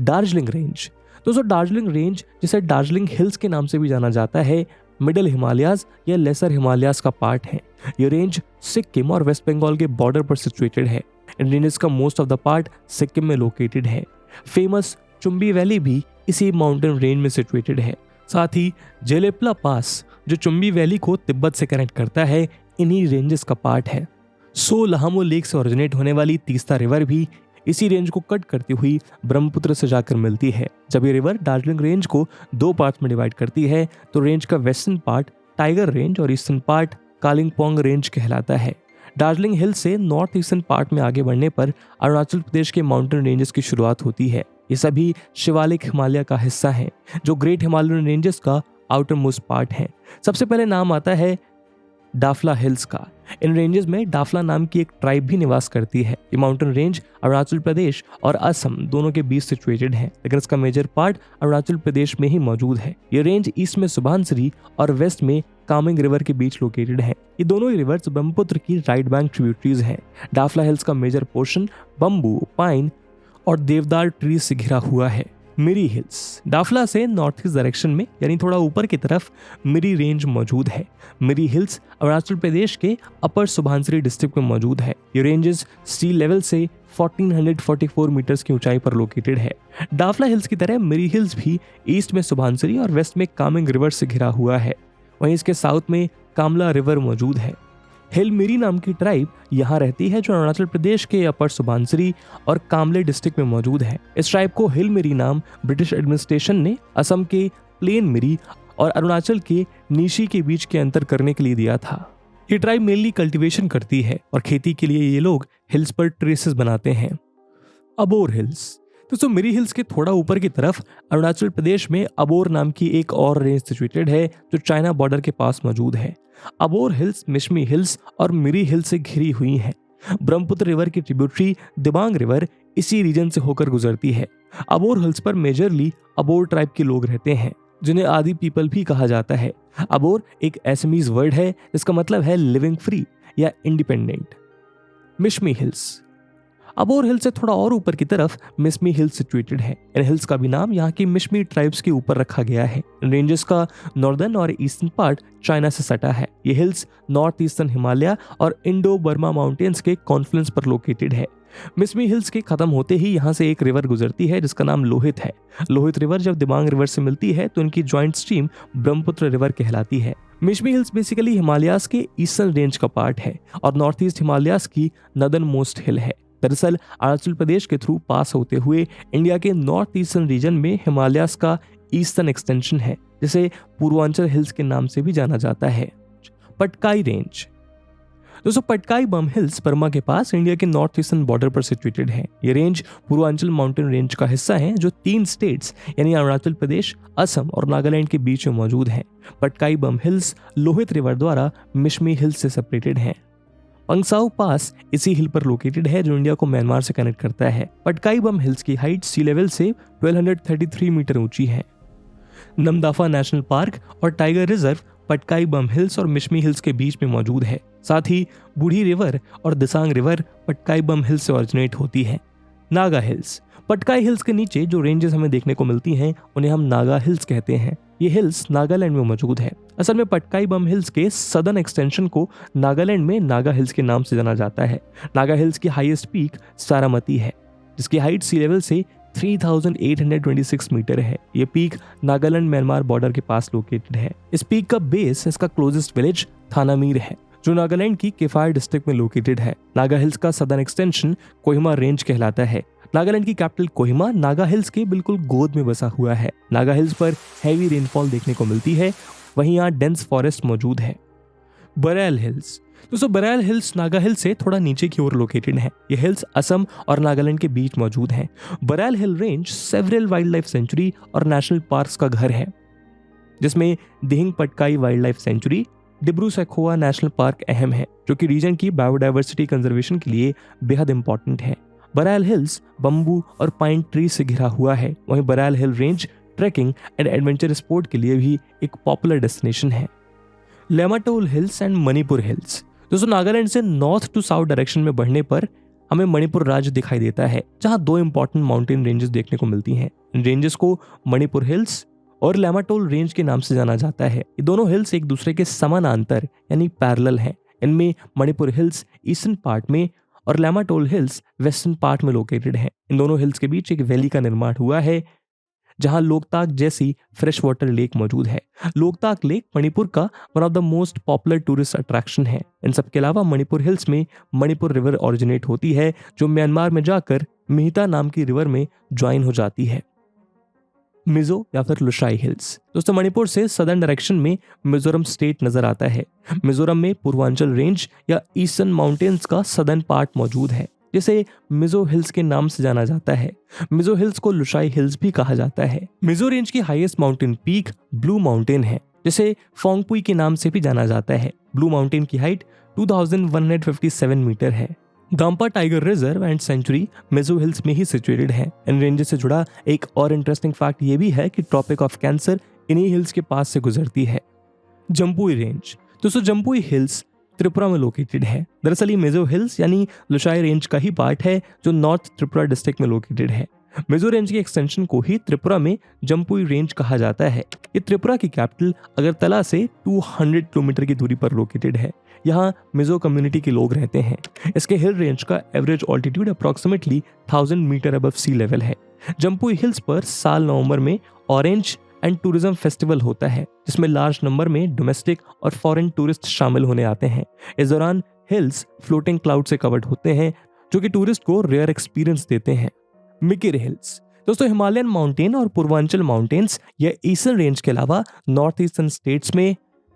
[SPEAKER 1] दार्जिलिंग रेंज। दोस्तों दार्जिलिंग रेंज जिसे दार्जिलिंग हिल्स के नाम से भी जाना जाता है, मिडिल हिमालयाज या लेसर हिमालयाज का पार्ट है। ये रेंज सिक्किम और वेस्ट बंगाल के बॉर्डर पर सिचुएटेड है। इन रेंजेस का most of the part Sikkim में लोकेटेड है। फेमस चुम्बी वैली भी इसी माउंटेन रेंज में सिचुएटेड है। साथ ही जेलेपला पास जो चुम्बी वैली को तिब्बत से कनेक्ट करता है, इन्हीं रेंजेस का पार्ट है। सो लहामो लेक से ओरिजिनेट होने वाली तीस्ता रिवर भी इसी रेंज को कट करती हुई ब्रह्मपुत्र से जाकर मिलती है। जब ये रिवर दार्जिलिंग रेंज को दो पार्ट्स में डिवाइड करती है तो रेंज का वेस्टर्न पार्ट टाइगर रेंज और ईस्टर्न पार्ट कालिंपोंग रेंज कहलाता है। दार्जिलिंग हिल से नॉर्थ ईस्टर्न पार्ट में आगे बढ़ने पर अरुणाचल प्रदेश के माउंटेन रेंजेस की शुरुआत होती है। ये सभी शिवालिक हिमालय का हिस्सा हैं, जो ग्रेट हिमालयन रेंजेस का आउटर मोस्ट पार्ट है। सबसे पहले नाम आता है डाफला हिल्स का। इन रेंजेस में डाफला नाम की एक ट्राइब भी निवास करती है। ये माउंटेन रेंज अरुणाचल प्रदेश और असम दोनों के बीच सिचुएटेड है, लेकिन इसका मेजर पार्ट अरुणाचल प्रदेश में ही मौजूद है। ये रेंज ईस्ट में सुबनसिरी और वेस्ट में कामेंग रिवर के बीच लोकेटेड है। ये दोनों ही रिवर्स ब्रह्मपुत्र की राइट बैंक ट्रिब्यूटरीज हैं। डाफला हिल्स का मेजर पोर्शन बम्बू, पाइन और देवदार ट्रीज से घिरा हुआ है। मिरी हिल्स। डाफला से नॉर्थ ईस्ट डायरेक्शन में यानी थोड़ा ऊपर की तरफ मिरी रेंज मौजूद है। मिरी हिल्स अरुणाचल प्रदेश के अपर सुबनसिरी डिस्ट्रिक्ट में मौजूद है। ये रेंजेस सी लेवल से 1444 मीटर्स की ऊंचाई पर लोकेटेड है। डाफला हिल्स की तरह मिरी हिल्स भी ईस्ट में सुबनसिरी और वेस्ट में कामेंग रिवर से घिरा हुआ है। वहीं इसके साउथ में कामला रिवर मौजूद है। हिल मिरी नाम की ट्राइब यहाँ रहती है, जो अरुणाचल प्रदेश के अपर सुबनसिरी और कामले डिस्ट्रिक्ट में मौजूद है। इस ट्राइब को हिल मिरी नाम ब्रिटिश एडमिनिस्ट्रेशन ने असम के प्लेन मिरी और अरुणाचल के नीशी के बीच के अंतर करने के लिए दिया था। ये ट्राइब मेनली कल्टीवेशन करती है और खेती के लिए ये लोग हिल्स पर ट्रेसेस बनाते हैं। अबोर हिल्स। दोस्तों मिरी हिल्स के थोड़ा ऊपर की तरफ अरुणाचल प्रदेश में अबोर नाम की एक और रेंज सिचुएटेड है, जो चाइना बॉर्डर के पास मौजूद है। अबोर हिल्स मिशमी हिल्स और मिरी हिल्स से घिरी हुई हैं। ब्रह्मपुत्र रिवर की ट्रिब्यूटरी दिबांग रिवर इसी रीजन से होकर गुजरती है। अबोर हिल्स पर मेजरली अबोर ट्राइब के लोग रहते हैं, जिन्हें आदि पीपल भी कहा जाता है। अबोर एक एसमीज वर्ड है जिसका मतलब है लिविंग फ्री या इंडिपेंडेंट। मिशमी हिल्स। अबोर हिल से थोड़ा और ऊपर की तरफ मिशमी हिल्स सिचुएटेड है। इन हिल्स का भी नाम यहाँ की मिशमी ट्राइब्स के ऊपर रखा गया है। इन रेंजेस का नॉर्दर्न और ईस्टर्न पार्ट चाइना से सटा है। ये हिल्स नॉर्थ ईस्टर्न हिमालय और इंडो बर्मा माउंटेन्स के कॉन्फ्लुएंस पर लोकेटेड है। मिशमी हिल्स के खत्म होते ही यहाँ से एक रिवर गुजरती है जिसका नाम लोहित है। लोहित रिवर जब दिबांग रिवर से मिलती है तो इनकी ज्वाइंट स्ट्रीम ब्रह्मपुत्र रिवर कहलाती है। मिशमी हिल्स बेसिकली हिमालयाज के ईस्टर्न रेंज का पार्ट है और नॉर्थ ईस्ट हिमालयाज की नदर्न मोस्ट हिल है। दरअसल अरुणाचल प्रदेश के थ्रू पास होते हुए इंडिया के नॉर्थ ईस्टर्न रीजन में हिमालयाज का ईस्टर्न एक्सटेंशन है, जिसे पूर्वांचल हिल्स के नाम से भी जाना जाता है। पटकाई रेंज। दोस्तों पटकाई बम हिल्स बर्मा के पास इंडिया के नॉर्थ ईस्टर्न बॉर्डर पर सिचुएटेड है। ये रेंज पूर्वांचल माउंटेन रेंज का हिस्सा है, जो 3 स्टेट्स यानी अरुणाचल प्रदेश, असम और नागालैंड के बीच में मौजूद है। पटकाई बम हिल्स लोहित रिवर द्वारा मिशमी हिल्स से सेपरेटेड है। पंगसाउ पास इसी हिल पर लोकेटेड है, जो इंडिया को म्यांमार से कनेक्ट करता है। पटकाई बम हिल्स की हाइट सी लेवल से 1233 मीटर ऊंची है। नमदाफा नेशनल पार्क और टाइगर रिजर्व पटकाई बम हिल्स और मिशमी हिल्स के बीच में मौजूद है। साथ ही बूढ़ी रिवर और दिसांग रिवर पटकाई बम हिल्स से ओरिजिनेट होती है। नागा हिल्स। पटकाई हिल्स के नीचे जो रेंजेस हमें देखने को मिलती हैं उन्हें हम नागा हिल्स कहते हैं। ये हिल्स नागालैंड में मौजूद है। असल में पटकाई बम हिल्स के सदर्न एक्सटेंशन को नागालैंड में नागा हिल्स के नाम से जाना जाता है। नागा हिल्स की हाईएस्ट पीक सारामती है, जिसकी हाइट सी लेवल से 3826 मीटर है। ये पीक नागालैंड म्यांमार बॉर्डर के पास लोकेटेड है। इस पीक का बेस इसका क्लोजेस्ट विलेज थानामीर है, जो नागालैंड की किफायर डिस्ट्रिक्ट में लोकेटेड है। नागा हिल्स का सदर्न एक्सटेंशन कोहिमा रेंज कहलाता है। नागालैंड की कैपिटल कोहिमा नागा हिल्स के बिल्कुल गोद में बसा हुआ है। नागा हिल्स पर हैवी रेनफॉल देखने को मिलती है, वहीं यहाँ डेंस फॉरेस्ट मौजूद है। बरैल हिल्स। दोस्तों बरैल हिल्स नागा हिल से थोड़ा नीचे की ओर लोकेटेड है। ये हिल्स असम और नागालैंड के बीच मौजूद हैं। Barail hill range several wild life century और नेशनल पार्क्स का घर है। जिसमें Dihing Patkai wild life century, Dibru Saikhowa national park अहम है, जो कि रीजन की बायोडाइवर्सिटी कंजर्वेशन के लिए बेहद इंपॉर्टेंट है। बराल हिल्स बम्बू और पाइन ट्री से घिरा हुआ है। वहीं Barail hill range trekking and adventure sport के लिए भी एक पॉपुलर डेस्टिनेशन है। Lemaitol hills and Manipur hills. दोस्तों, नागालैंड से नॉर्थ टू साउथ डायरेक्शन में बढ़ने पर हमें मणिपुर राज्य दिखाई देता है, जहां दो इंपॉर्टेंट माउंटेन रेंजेस देखने को मिलती हैं। इन रेंजेस को मणिपुर हिल्स और लेमाटोल रेंज के नाम से जाना जाता है। ये दोनों हिल्स एक दूसरे के समानांतर यानी पैरेलल हैं। इनमें मणिपुर हिल्स ईस्टर्न पार्ट में और लेमाटोल हिल्स वेस्टर्न पार्ट में लोकेटेड है। इन दोनों हिल्स के बीच एक वैली का निर्माण हुआ है, जहां लोकताक जैसी फ्रेश वाटर लेक मौजूद है। लोकताक लेक मणिपुर का one of the most popular tourist attraction है। इन सब के अलावा मणिपुर हिल्स में मणिपुर रिवर ओरिजिनेट होती है, जो म्यांमार में जाकर मिहिता नाम की रिवर में ज्वाइन हो जाती है। मिजो या फिर लुशाई हिल्स। दोस्तों, मणिपुर से सदर्न डायरेक्शन में मिजोरम स्टेट नजर आता है। मिजोरम में पूर्वांचल रेंज या ईस्टर्न माउंटेन्स का सदर्न पार्ट मौजूद है, जिसे मिजो हिल्स के नाम से जाना जाता है। मिजो हिल्स को लुशाई हिल्स भी कहा जाता है। मिजो रेंज की highest mountain peak blue mountain है, जिसे फोंगपुई के नाम से भी जाना जाता है। ब्लू माउंटेन की हाइट 2157 मीटर है। Gampa tiger reserve and sanctuary Mizo hills में ही सिचुएटेड है। इन रेंजेस से जुड़ा एक और इंटरेस्टिंग फैक्ट ये भी है कि ट्रॉपिक ऑफ कैंसर इन्हीं हिल्स के पास से गुजरती है। जम्पुई रेंज। दोस्तों, जम्पुई हिल्स त्रिपुरा में लोकेटेड है। दरअसल ये मिजो हिल्स यानी लुशाई रेंज का ही पार्ट है, जो नॉर्थ त्रिपुरा डिस्ट्रिक्ट में लोकेटेड है। मिजो रेंज की एक्सटेंशन को ही त्रिपुरा में जम्पुई रेंज कहा जाता है। ये त्रिपुरा की कैपिटल अगरतला से 200 किलोमीटर की दूरी पर लोकेटेड है। यहाँ मिजो कम्युनिटी के लोग रहते हैं। इसके हिल रेंज का average altitude approximately 1000 metre above sea level है। जम्पुई हिल्स पर साल नवंबर में ऑरेंज एंड टूरिज्म फेस्टिवल होता है, जिसमें लार्ज नंबर में डोमेस्टिक और फॉरेन टूरिस्ट शामिल होने आते हैं। इस दौरान हिल्स फ्लोटिंग क्लाउड से कवर्ड होते हैं, जो कि टूरिस्ट को रेयर एक्सपीरियंस देते हैं। मिकिर हिल्स। दोस्तों, हिमालयन माउंटेन और पूर्वांचल माउंटेन्स या ईस्टर्न रेंज के अलावा नॉर्थ ईस्टर्न स्टेट्स में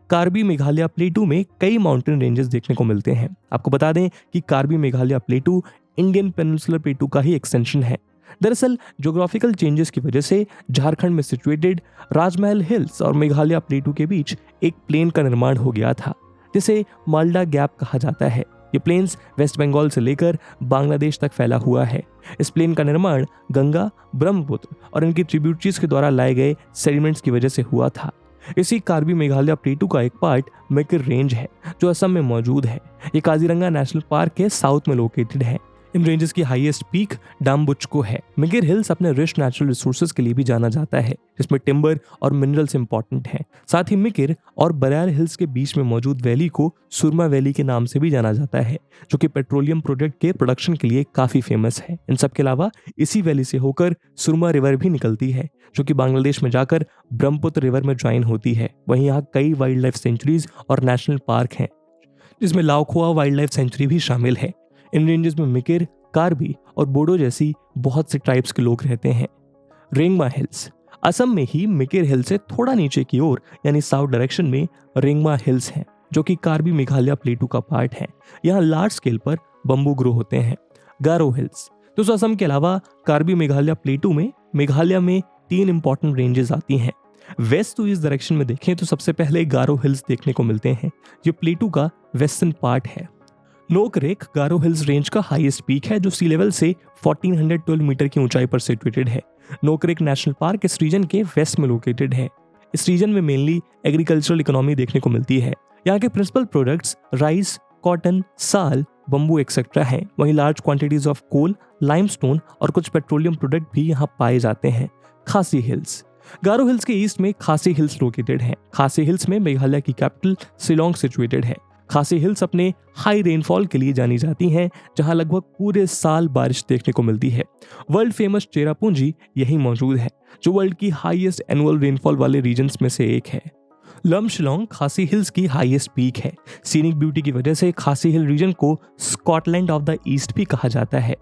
[SPEAKER 1] कार्बी मेघालय प्लेटू में कई माउंटेन रेंजेस देखने को मिलते हैं। आपको बता दें कि कार्बी मेघालय प्लेटू इंडियन पेनिनसुलर प्लेटू का ही एक्सटेंशन है। दरअसल ज्योग्राफिकल चेंजेस की वजह से झारखंड में सिचुएटेड राजमहल हिल्स और मेघालय प्लेटू के बीच एक प्लेन का निर्माण हो गया था, जिसे माल्डा गैप कहा जाता है। ये प्लेन्स वेस्ट बंगाल से लेकर बांग्लादेश तक फैला हुआ है। इस प्लेन का निर्माण गंगा, ब्रह्मपुत्र और इनकी ट्रिब्यूटरीज के द्वारा लाए गए सेडिमेंट्स की वजह से हुआ था। इसी कार्बी मेघालय प्लेटू का एक पार्ट मिकिर रेंज है, जो असम में मौजूद है। ये काजीरंगा नेशनल पार्क के साउथ में लोकेटेड है। इन रेंजेस की हाईएस्ट पीक डाम्बुचको है। मिकिर हिल्स अपने रिच नेचुरल रिसोर्सेज के लिए भी जाना जाता है, जिसमें टिम्बर और मिनरल्स इंपॉर्टेंट हैं। साथ ही मिकिर और बराल हिल्स के बीच में मौजूद वैली को सुरमा वैली के नाम से भी जाना जाता है, जो कि पेट्रोलियम प्रोडक्ट के प्रोडक्शन के लिए काफी फेमस है। इन सब के अलावा इसी वैली से होकर सुरमा रिवर भी निकलती है, जो कि बांग्लादेश में जाकर ब्रह्मपुत्र रिवर में ज्वाइन होती है। वहीं यहाँ कई वाइल्ड लाइफ सेंचुरीज और नेशनल पार्क हैं, जिसमें लाओखोआ वाइल्ड लाइफ सेंचुरी भी शामिल है। इन रेंजेस में मिकिर, कार्बी और बोडो जैसी बहुत से ट्राइब्स के लोग रहते हैं। रेंगमा हिल्स। असम में ही मिकिर हिल से थोड़ा नीचे की ओर यानी साउथ डायरेक्शन में रेंगमा हिल्स हैं, जो कि कार्बी मेघालय प्लेटू का पार्ट है। यहाँ लार्ज स्केल पर बम्बू ग्रो होते हैं। गारो हिल्स। दोस्तों, असम के अलावा कार्बी मेघालय प्लेटू में मेघालय में 3 इंपॉर्टेंट रेंजेस आती हैं। वेस्ट टू ईस्ट डायरेक्शन में देखें तो सबसे पहले गारो हिल्स देखने को मिलते हैं। ये प्लेटू का वेस्टर्न पार्ट है। नोकरेक गारो हिल्स रेंज का हाईएस्ट पीक है, जो सी लेवल से 1412 मीटर की ऊंचाई पर सिचुएटेड है। नोकरेक नेशनल पार्क इस रीजन के वेस्ट में लोकेटेड है। इस रीजन में मेनली एग्रीकल्चरल इकोनॉमी देखने को मिलती है। यहाँ के principal products rice, cotton, sal, bamboo etcetera हैं। वहीं large quantities of coal, limestone और कुछ पेट्रोलियम प्रोडक्ट भी यहाँ पाए जाते हैं। खासी हिल्स। गारो हिल्स के ईस्ट में खासी हिल्स लोकेटेड है। खासी हिल्स में मेघालय की कैपिटल शिलोंग सिचुएटेड है। खासी हिल्स अपने हाई रेनफॉल के लिए जानी जाती हैं, जहां लगभग पूरे साल बारिश देखने को मिलती है। वर्ल्ड फेमस चेरापूंजी यहीं मौजूद है, जो वर्ल्ड की हाईएस्ट एनुअल रेनफॉल वाले रीजन्स में से एक है। लमशिलोंग खासी हिल्स की हाईएस्ट पीक है। सीनिक ब्यूटी की वजह से खासी हिल रीजन को स्कॉटलैंड ऑफ द ईस्ट भी कहा जाता है।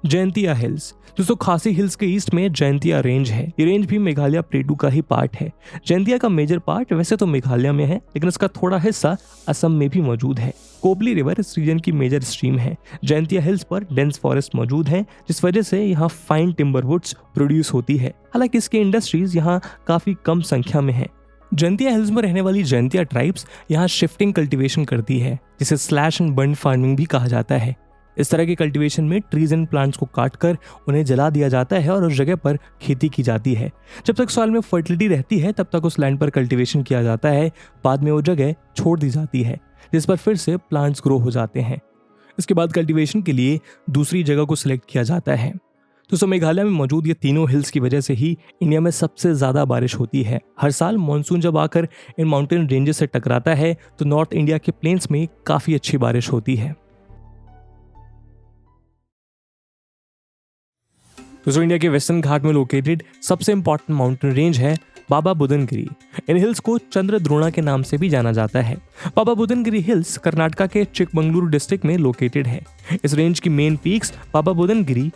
[SPEAKER 1] जयंतिया हिल्स। दोस्तों, खासी हिल्स के ईस्ट में जयंतिया रेंज है। ये रेंज भी मेघालय प्लेटू का ही पार्ट है। जयंतिया का मेजर पार्ट वैसे तो मेघालय में है, लेकिन इसका थोड़ा हिस्सा असम में भी मौजूद है। कोपली रिवर इस रीजन की मेजर स्ट्रीम है। जयंतिया हिल्स पर डेंस फॉरेस्ट मौजूद है, जिस वजह से यहाँ फाइन टिम्बर वुड्स प्रोड्यूस होती है। हालांकि इसकी इंडस्ट्रीज यहाँ काफी कम संख्या में है। जयंतिया हिल्स में रहने वाली जयंतिया ट्राइब्स यहाँ शिफ्टिंग कल्टीवेशन करती है, जिसे स्लैश एंड बर्न फार्मिंग भी कहा जाता है। इस तरह के कल्टीवेशन में ट्रीज एंड प्लांट्स को काटकर उन्हें जला दिया जाता है और उस जगह पर खेती की जाती है। जब तक सॉइल में फर्टिलिटी रहती है तब तक उस लैंड पर कल्टीवेशन किया जाता है। बाद में वो जगह छोड़ दी जाती है जिस पर फिर से प्लांट्स ग्रो हो जाते हैं। इसके बाद कल्टीवेशन के लिए दूसरी जगह को सिलेक्ट किया जाता है। तो मेघालय में मौजूद ये तीनों हिल्स की वजह से ही इंडिया में सबसे ज़्यादा बारिश होती है। हर साल मानसून जब आकर इन माउंटेन रेंजेस से टकराता है तो नॉर्थ इंडिया के प्लेन्स में काफ़ी अच्छी बारिश होती है। तो इंडिया के वेस्टर्न घाट में लोकेटेड सबसे इंपॉर्टेंट माउंटेन रेंज है बाबा बुदनगिरी। इन हिल्स को चंद्रद्रोणा के नाम से भी जाना जाता है। बाबा बुदनगिरी हिल्स कर्नाटका के चिकमंगलुरु डिस्ट्रिक्ट में लोकेटेड है। इस रेंज की मेन पीक्स बाबा बुदनगिरी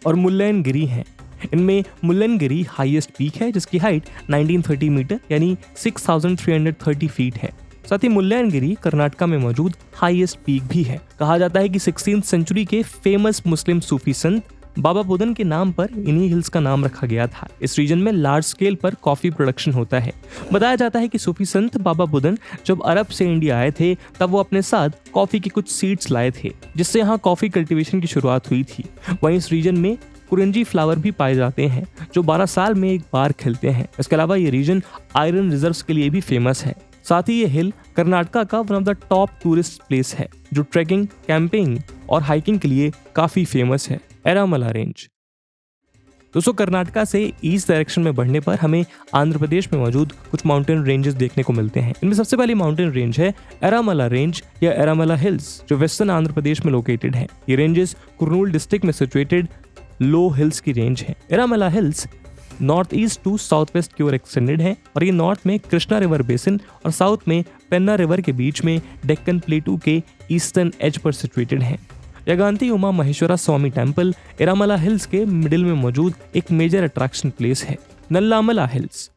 [SPEAKER 1] और मुल्लयनगिरी हैं। इनमें मुल्लयनगिरी हाईएस्ट पीक है जिसकी हाइट 1930 मीटर यानी 6330 फीट है। साथ ही मुल्लयनगिरी कर्नाटका में मौजूद हाईएस्ट पीक भी है। कहा जाता है कि 16th सेंचुरी के फेमस मुस्लिम सूफी संत बाबा बुदन के नाम पर इन्हीं हिल्स का नाम रखा गया था। इस रीजन में लार्ज स्केल पर कॉफी प्रोडक्शन होता है। बताया जाता है कि सूफी संत बाबा बुदन जब अरब से इंडिया आए थे तब वो अपने साथ कॉफी की कुछ सीड्स लाए थे जिससे यहाँ कॉफी कल्टीवेशन की शुरुआत हुई थी। वहीं इस रीजन में कुरंजी फ्लावर भी पाए जाते हैं जो 12 साल में एक बार खिलते हैं। इसके अलावा ये रीजन आयरन रिजर्व्स के लिए भी फेमस है। साथ ही ये हिल कर्नाटका का one of the top tourist place है जो ट्रैकिंग, कैंपिंग और हाइकिंग के लिए काफी फेमस है। एरामला रेंज दोस्तों, कर्नाटका से ईस्ट डायरेक्शन में बढ़ने पर हमें आंध्र प्रदेश में मौजूद कुछ माउंटेन रेंजेस देखने को मिलते हैं। इनमें सबसे पहली माउंटेन रेंज है एरामला रेंज या एरामला हिल्स जो वेस्टर्न आंध्र प्रदेश में लोकेटेड है। ये रेंजेस कुर्नूल डिस्ट्रिक्ट में सिचुएटेड लो हिल्स की रेंज है। Erramala hills north east to south west की ओर एक्सटेंडेड है और ये नॉर्थ में कृष्णा रिवर बेसिन और साउथ में पेन्ना रिवर के बीच में डेक्कन प्लेटू के ईस्टर्न एज पर सिचुएटेड है। यगांती उमा महेश्वरा स्वामी टेम्पल एरामला हिल्स के मिडिल में मौजूद एक मेजर अट्रैक्शन प्लेस है। नल्लामला हिल्स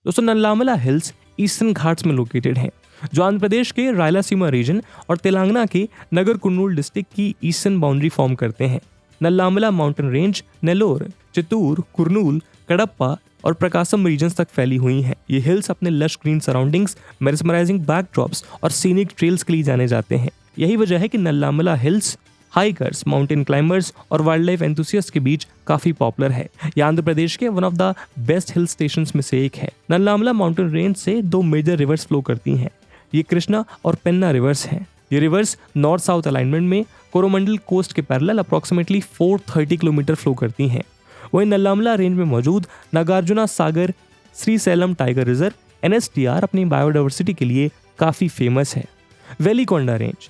[SPEAKER 1] दोस्तों, नल्लामला हिल्स ईस्टर्न घाट्स में लोकेटेड है जो आंध्र प्रदेश के रायलासीमा रीजन और तेलंगाना के नगर कुर्नूल डिस्ट्रिक्ट की ईस्टर्न बाउंड्री फॉर्म करते हैं। नल्लामला माउंटेन रेंज नेल्लोर, चित्तूर, कुर्नूल, कडप्पा और प्रकाशम रीजन्स तक फैली हुई हैं। ये हिल्स अपने lush green surroundings, mesmerising backdrops और सीनिक ट्रेल्स के लिए जाने जाते हैं। यही वजह है कि नल्लामला हिल्स हाइकर्स, माउंटेन क्लाइंबर्स और वाइल्ड लाइफ एंथुसियास्ट के बीच काफी पॉपुलर है। यह आंध्र प्रदेश के one of the best hill stations में से एक है। नल्लामला माउंटेन रेंज से 2 मेजर रिवर्स फ्लो करती हैं। ये कृष्णा और पेन्ना रिवर्स हैं। ये रिवर्स नॉर्थ साउथ अलाइनमेंट में कोरोमंडल कोस्ट के पैरेलल अप्रोक्सीमेटली 430 किलोमीटर फ्लो करती हैं। वहीं नल्लामला रेंज में मौजूद नागार्जुना सागर श्रीसैलम टाइगर रिजर्व NSTR अपनी बायोडाइवर्सिटी के लिए काफी फेमस है। वेलिकोंडा रेंज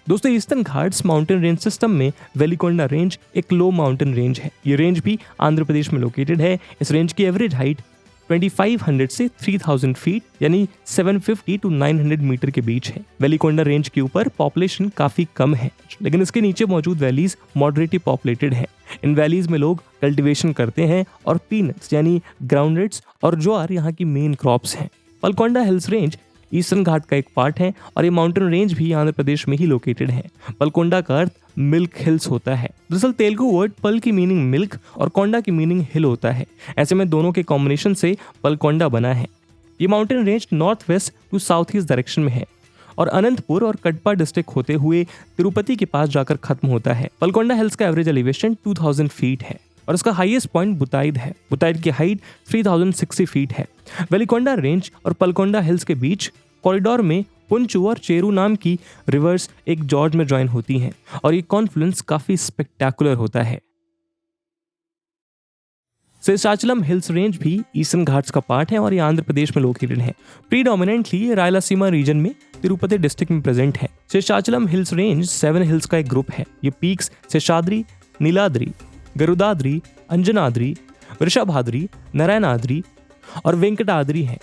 [SPEAKER 1] दोस्तों, eastern Ghats mountain range system में वेलिकोंडा रेंज एक लो माउंटेन रेंज है। ये रेंज भी आंध्र प्रदेश में लोकेटेड है। इस रेंज की एवरेज हाइट 2500 से 3000 फीट यानी 750 to 900 मीटर के बीच है। वेलिकोंडा रेंज के ऊपर पॉपुलेशन काफी कम है लेकिन इसके नीचे मौजूद वैलीज मॉडरेटली पॉपुलेटेड है। इन वैलीज में लोग कल्टीवेशन करते हैं और पीनट्स यानी ग्राउंडनट्स और ज्वार यहाँ की मेन क्रॉप्स हैं। Palakonda hills range eastern Ghat का एक पार्ट है और ये माउंटेन रेंज भी आंध्र प्रदेश में ही लोकेटेड है। पलकोंडा का अर्थ मिल्क हिल्स होता है। दरअसल तेलुगु वर्ड पल की मीनिंग मिल्क और कोंडा की मीनिंग हिल होता है। ऐसे में दोनों के कॉम्बिनेशन से पलकोंडा बना है। ये mountain range north west to south east direction में है और अनंतपुर और कटपा डिस्ट्रिक्ट होते हुए तिरुपति के पास जाकर खत्म होता है। पलकोंडा हिल्स का एवरेज एलिवेशन 2000 फीट है और इसका हाईएस्ट पॉइंट बुताइद है। बुताइद की हाइट 3060 फीट है। वेलिकोंडा रेंज और पलकोंडा हिल्स के बीच कॉरिडोर में पुंचू और चेरू नाम की रिवर्स एक जॉर्ज में ज्वाइन होती हैं और ये कॉन्फ्लुएंस काफी स्पेक्टेकुलर होता है। शेषाचलम हिल्स रेंज भी ईस्टर्न घाट्स का पार्ट है और ये आंध्र प्रदेश में लोकेटेड है। प्रीडोमिनेंटली रायलासीमा रीजन में तिरुपति डिस्ट्रिक्ट में प्रेजेंट है। शेषाचलम हिल्स रेंज 7 हिल्स का एक ग्रुप है। ये पीक्स शेषाद्री, नीलाद्री, गरुदाद्री, अंजनाद्री, वृषभाद्री, नारायणाद्री और वेंकटाद्री हैं।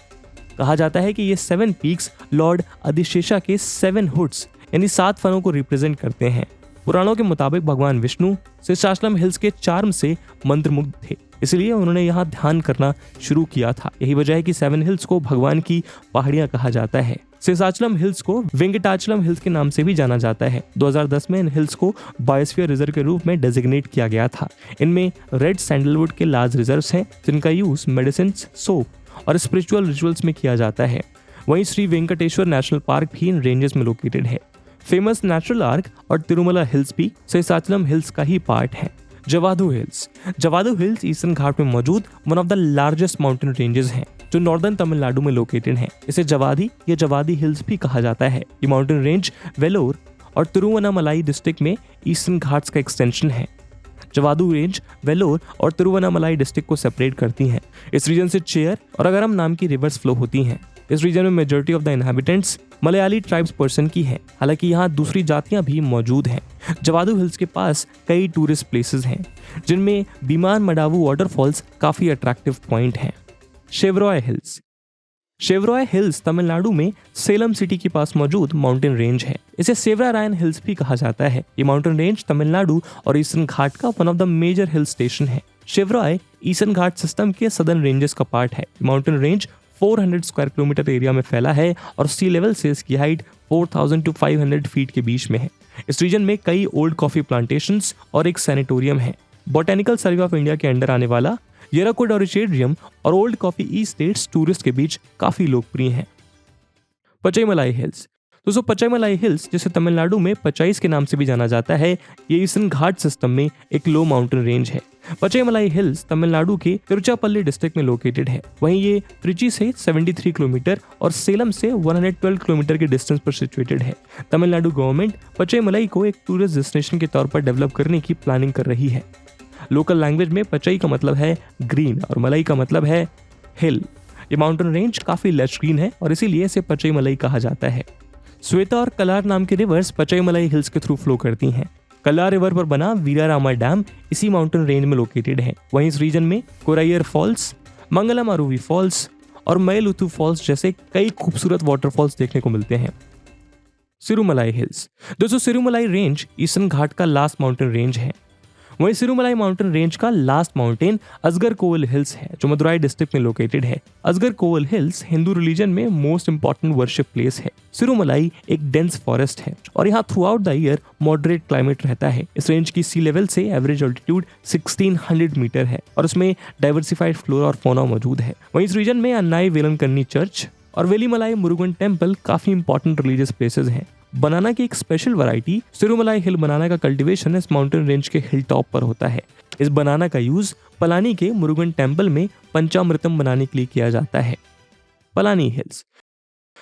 [SPEAKER 1] कहा जाता है कि ये 7 पीक्स लॉर्ड अधिशेषा के 7 हुड्स यानी 7 फनों को रिप्रेजेंट करते हैं। पुराणों के मुताबिक भगवान विष्णु शेषाचलम हिल्स के चार्म से मंत्रमुग्ध थे, इसलिए उन्होंने यहाँ ध्यान करना शुरू किया था। यही वजह है कि 7 हिल्स को भगवान की पहाड़ियां कहा जाता है। शेषाचलम हिल्स को वेंकटाचलम हिल्स के नाम से भी जाना जाता है। 2010 में इन हिल्स को बायोस्फीयर रिजर्व के रूप में डेजिग्नेट किया गया था। इनमें रेड सैंडलवुड के लार्ज रिजर्व्स हैं जिनका यूज मेडिसिन, सोप और स्पिरिचुअल रिचुअल्स में किया जाता है। वहीं श्री वेंकटेश्वर नेशनल पार्क भी इन रेंजेस में लोकेटेड है। फेमस नेचुरल आर्क और तिरुमला हिल्स भी शेषाचलम हिल्स का ही पार्ट है। जवादु हिल्स ईस्टर्न घाट में मौजूद one of the largest mountain ranges हैं जो नॉर्दर्न तमिलनाडु में लोकेटेड है। इसे जवादी या जवादी हिल्स भी कहा जाता है। ये माउंटेन रेंज वेलोर और तिरुवन्नामलाई डिस्ट्रिक्ट में ईस्टर्न घाट्स का एक्सटेंशन है। जवादु रेंज वेलोर और तिरुवन्नामलाई डिस्ट्रिक्ट को सेपरेट करती हैं। इस रीजन से चेयर और अगरम नाम की रिवर्स फ्लो होती हैं। इस रीजन में majority of the inhabitants Malayali tribes person की है, हालांकि यहाँ दूसरी जातियां भी मौजूद हैं। जवादु हिल्स के पास कई टूरिस्ट प्लेसेस हैं जिनमें बीमान मडावू वाटरफॉल्स काफी अट्रैक्टिव पॉइंट हैं। शेवरॉय हिल्स तमिलनाडु में सेलम सिटी के पास मौजूद माउंटेन रेंज है। इसे सेवरारायन हिल्स भी कहा जाता है। ये माउंटेन रेंज तमिलनाडु और ईस्टर्न घाट का one of the major hill station है। शेवरॉय ईस्टर्न घाट सिस्टम के सदर्न रेंजेस का पार्ट है। Mountain range 400 square kilometre area में फैला है और सी लेवल से इसकी हाइट 4000 to 500 फीट के बीच में है। इस रीजन में कई ओल्ड कॉफी प्लांटेशंस और एक सैनिटोरियम है। बॉटेनिकल सर्वे ऑफ इंडिया के अंडर आने वाला येराकुड ऑर्चिडियम और ओल्ड कॉफी ईस्टेट्स टूरिस्ट के बीच काफी लोकप्रिय हैं। पचईमलाई हिल्स। दोस्तों पचईमलाई हिल्स, जिसे तमिलनाडु में पचाईस के नाम से भी जाना जाता है, ये ईस्टर्न घाट सिस्टम में एक लो माउंटेन रेंज है। पचईमलाई हिल्स तमिलनाडु के तिरुचिरापल्ली डिस्ट्रिक्ट में लोकेटेड है। वहीं ये त्रिची से 73 किलोमीटर और सेलम से 112 किलोमीटर के डिस्टेंस पर सिचुएटेड है। तमिलनाडु गवर्नमेंट पचईमलाई को एक टूरिस्ट डेस्टिनेशन के तौर पर डेवलप करने की प्लानिंग कर रही है। लोकल लैंग्वेज में पचई का मतलब है ग्रीन और मलाई का मतलब है हिल। ये माउंटेन रेंज काफी लश ग्रीन है और इसीलिए इसे पचईमलाई कहा जाता है। श्वेता और कलार नाम के रिवर्स पचईमलाई हिल्स के थ्रू फ्लो करती हैं। कलार रिवर पर बना वीरारामा डैम इसी माउंटेन रेंज में लोकेटेड है। वहीं इस रीजन में कोरायर फॉल्स, मंगलमारुवी फॉल्स और मयलुथु फॉल्स जैसे कई खूबसूरत वाटरफॉल्स देखने को मिलते हैं। सिरुमलाई हिल्स। दोस्तों सिरुमलाई रेंज ईस्टर्न घाट का लास्ट माउंटेन रेंज है। वहीं सिरुमलाई माउंटेन रेंज का लास्ट माउंटेन अजगर कोवल हिल्स है जो मदुराई डिस्ट्रिक्ट में लोकेटेड है। अजगर कोवल हिल्स हिंदू रिलीजन में मोस्ट इंपॉर्टेंट वर्शिप प्लेस है। सिरुमलाई एक डेंस फॉरेस्ट है और यहाँ through out the year moderate climate रहता है। इस रेंज की सी लेवल से एवरेज ऑल्टीट्यूड 1600 मीटर है और उसमें डाइवर्सिफाइड फ्लोरा और फौना मौजूद है। वहीं इस रीजन में अन्नाई वेलनकन्नी चर्च और वेलीमलाई मुरुगन टेम्पल काफी इंपॉर्टेंट रिलीजियस प्लेसेस हैं। बनाना की एक स्पेशल वैरायटी सिरुमलाई हिल बनाना का कल्टीवेशन इस माउंटेन रेंज के हिल टॉप पर होता है। इस बनाना का यूज पलानी के मुरुगन टेम्पल में पंचामृतम बनाने के लिए किया जाता है। पलानी हिल्स।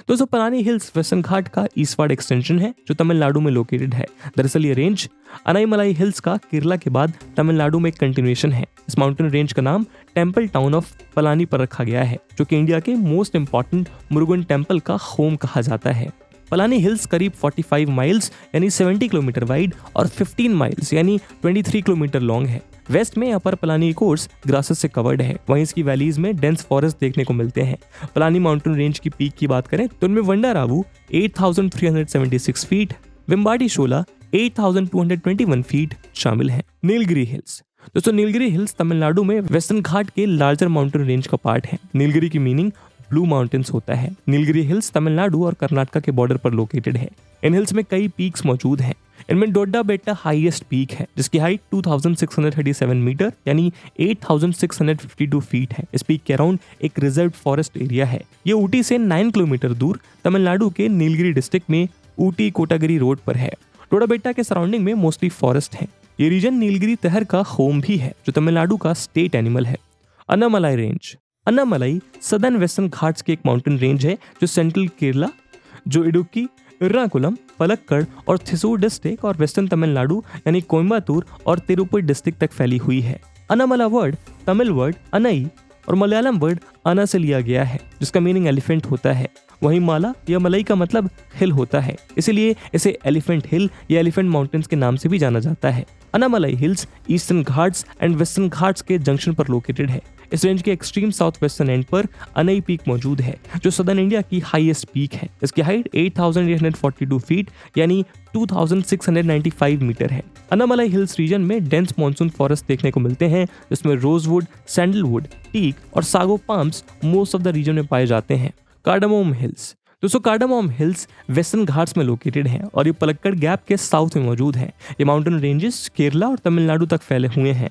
[SPEAKER 1] दोस्तों पलानी हिल्स वेस्टर्न घाट का ईस्टवर्ड एक्सटेंशन है जो तमिलनाडु में लोकेटेड है। दरअसल ये रेंज अनाईमलाई हिल्स का केरला के बाद तमिलनाडु में एक कंटिन्यूएशन है। इस माउंटेन रेंज का नाम टेम्पल टाउन ऑफ पलानी पर रखा गया है जो कि इंडिया के मोस्ट इंपॉर्टेंट मुरुगन टेम्पल का होम कहा जाता है। पलानी हिल्स करीब 45 माइल्स यानी 70 किलोमीटर वाइड और 15 माइल्स यानी 23 किलोमीटर लॉन्ग है। वेस्ट में अपर पलानी कोर्स ग्रासेस से कवर्ड है। वहीं इसकी वैलीज में डेंस फॉरेस्ट देखने को मिलते हैं। पलानी माउंटेन रेंज की पीक की बात करें तो उनमें वंडारावू 8376 फीट, विम्बाडी शोला 8221 फीट शामिल है। नीलगिरी हिल्स। दोस्तों नीलगिरी हिल्स तमिलनाडु में वेस्टर्न घाट के लार्जर माउंटेन रेंज का पार्ट है। नीलगिरी की मीनिंग ब्लू माउंटेन्स होता है। नीलगिरी हिल्स तमिलनाडु और कर्नाटक के बॉर्डर पर लोकेटेड है। इन हिल्स में कई पीक्स मौजूद हैं। इनमें डोड्डा बेट्टा हाईएस्ट पीक है जिसकी हाइट 2637 मीटर यानी 8652 फीट है। इस पीक के अराउंड एक रिजर्व फॉरेस्ट एरिया है। ये ऊटी से 9 किलोमीटर दूर तमिलनाडु के नीलगिरी डिस्ट्रिक्ट में ऊटी कोटागिरी रोड पर है। डोड्डा बेट्टा के सराउंडिंग में मोस्टली फॉरेस्ट है। ये रीजन नीलगिरी तहर का होम भी है जो तमिलनाडु का स्टेट एनिमल है। Annamalai range. Annamalai southern western Ghats की एक माउंटेन रेंज है जो सेंट्रल केरला, जो इडुक्की, एर्नाकुलम, पलक्कड़ और थिसूर डिस्ट्रिक्ट और वेस्टर्न तमिलनाडु यानी कोयम्बतूर और तिरुपति डिस्ट्रिक्ट तक फैली हुई है। अन्नामला वर्ड तमिल वर्ड अनई और मलयालम वर्ड अना से लिया गया है जिसका मीनिंग एलिफेंट होता है। वहीं माला या मलाई का मतलब हिल होता है, इसीलिए इसे एलिफेंट हिल या एलिफेंट माउंटेन्स के नाम से भी जाना जाता है। Anamalai hills eastern Ghats and western Ghats के जंक्शन पर लोकेटेड है। इस रेंज के एक्सट्रीम साउथ वेस्टर्न एंड पर अनई पीक मौजूद है जो सदर्न इंडिया की हाईएस्ट पीक है। इसकी हाइट 8842 फीट यानी 2695 मीटर है। अन्नामलाई हिल्स रीजन में डेंस मॉनसून फॉरेस्ट देखने को मिलते हैं जिसमें रोजवुड, सैंडलवुड, टीक और sago palms most of the region में पाए जाते हैं। Cardamom hills. दोस्तों कार्डामोम हिल्स वेस्टर्न घाट्स में लोकेटेड हैं और ये पलक्कड़ गैप के साउथ में मौजूद है। ये माउंटेन रेंजेस केरला और तमिलनाडु तक फैले हुए हैं।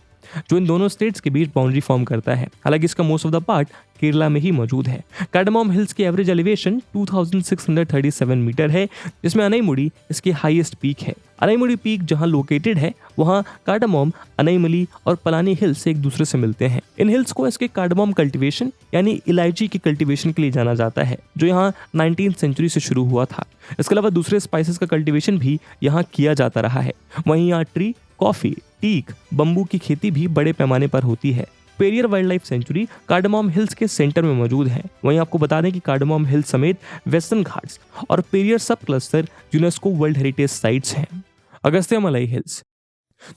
[SPEAKER 1] जो इन दोनों स्टेट्स के बीच बाउंड्री फॉर्म करता है। हालांकि इसका most of the part Kerala में ही मौजूद है। कार्डामोम हिल्स की एवरेज एलिवेशन 2637 मीटर है, जिसमें अनाईमुड़ी इसकी हाईएस्ट पीक है। अनाईमुड़ी पीक जहां लोकेटेड है वहां कार्डामोम, अनाईमली और पलानी हिल्स एक दूसरे से मिलते हैं। इन हिल्स को इसके कार्डामोम कल्टीवेशन यानी इलायची की कल्टीवेशन के लिए जाना जाता है, जो यहाँ 19th सेंचुरी से शुरू हुआ था। इसके अलावा दूसरे स्पाइसेस का कल्टीवेशन भी यहाँ किया जाता रहा है। वहीं यहाँ ट्री, कॉफी, टीक, बम्बू की खेती भी बड़े पैमाने पर होती है। Periyar wild life sanctuary cardamom hills के सेंटर में मौजूद है। वहीं आपको बता दें कि कार्डामोम हिल्स समेत वेस्टर्न घाट्स और Periyar sub cluster UNESCO world heritage sites हैं। अगस्त्यमलाई हिल्स।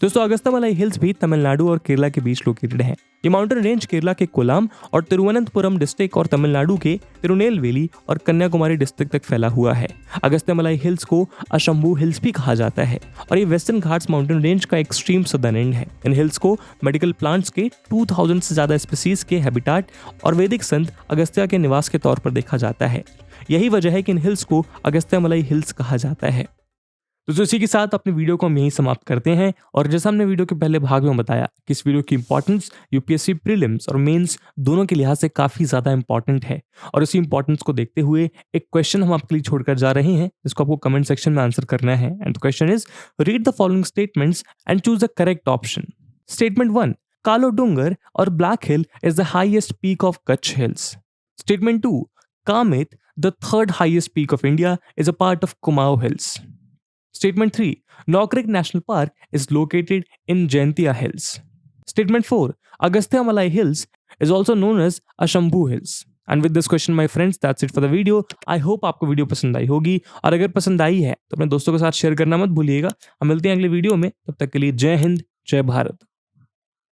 [SPEAKER 1] दोस्तों, अगस्त्यमलाई हिल्स भी तमिलनाडु और केरला के बीच लोकेटेड है। ये माउंटेन रेंज केरला के कोलाम और तिरुवनंतपुरम डिस्ट्रिक्ट और तमिलनाडु के तिरुनेलवेली और कन्याकुमारी डिस्ट्रिक्ट तक फैला हुआ है। अगस्त्यमलाई हिल्स को अशंभू हिल्स भी कहा जाता है और ये वेस्टर्न घाट्स माउंटेन रेंज का एक्सट्रीम सदर्न एंड है। इन हिल्स को मेडिकल प्लांट्स के 2000 से ज्यादा स्पीसीज के हैबिटाट और वैदिक संत अगस्त्य के निवास के तौर पर देखा जाता है। यही वजह है कि इन हिल्स को अगस्त्यमलाई हिल्स कहा जाता है। तो इसी के साथ अपने वीडियो को हम यहीं समाप्त करते हैं। और जैसा हमने वीडियो के पहले भाग में बताया कि इस वीडियो की इंपॉर्टेंस यूपीएससी प्रीलिम्स और मेंस दोनों के लिहाज से काफी ज्यादा इंपॉर्टेंट है। और इसी इंपॉर्टेंस को देखते हुए एक क्वेश्चन हम आपके लिए छोड़कर जा रहे हैं, जिसको आपको कमेंट सेक्शन में आंसर करना है। And the question is, read the following statements and choose the correct option. Statement 1, कालो डूंगर और black hill is the highest peak of Kutch hills. Statement 2, कामित, the third highest peak of India, is a part of Kumaon hills. Statement 3, Nokrik National Park is located in Jaintia Hills. Statement 4, Agastyamalai Hills is also known as Ashambhu Hills. And with this question, my friends, that's it for the video. I hope आपको video पसंद आई होगी, और अगर पसंद आई है तो अपने दोस्तों के साथ शेयर करना मत भूलिएगा। हम मिलते हैं अगले वीडियो में, तब तक के लिए जय हिंद, जय भारत।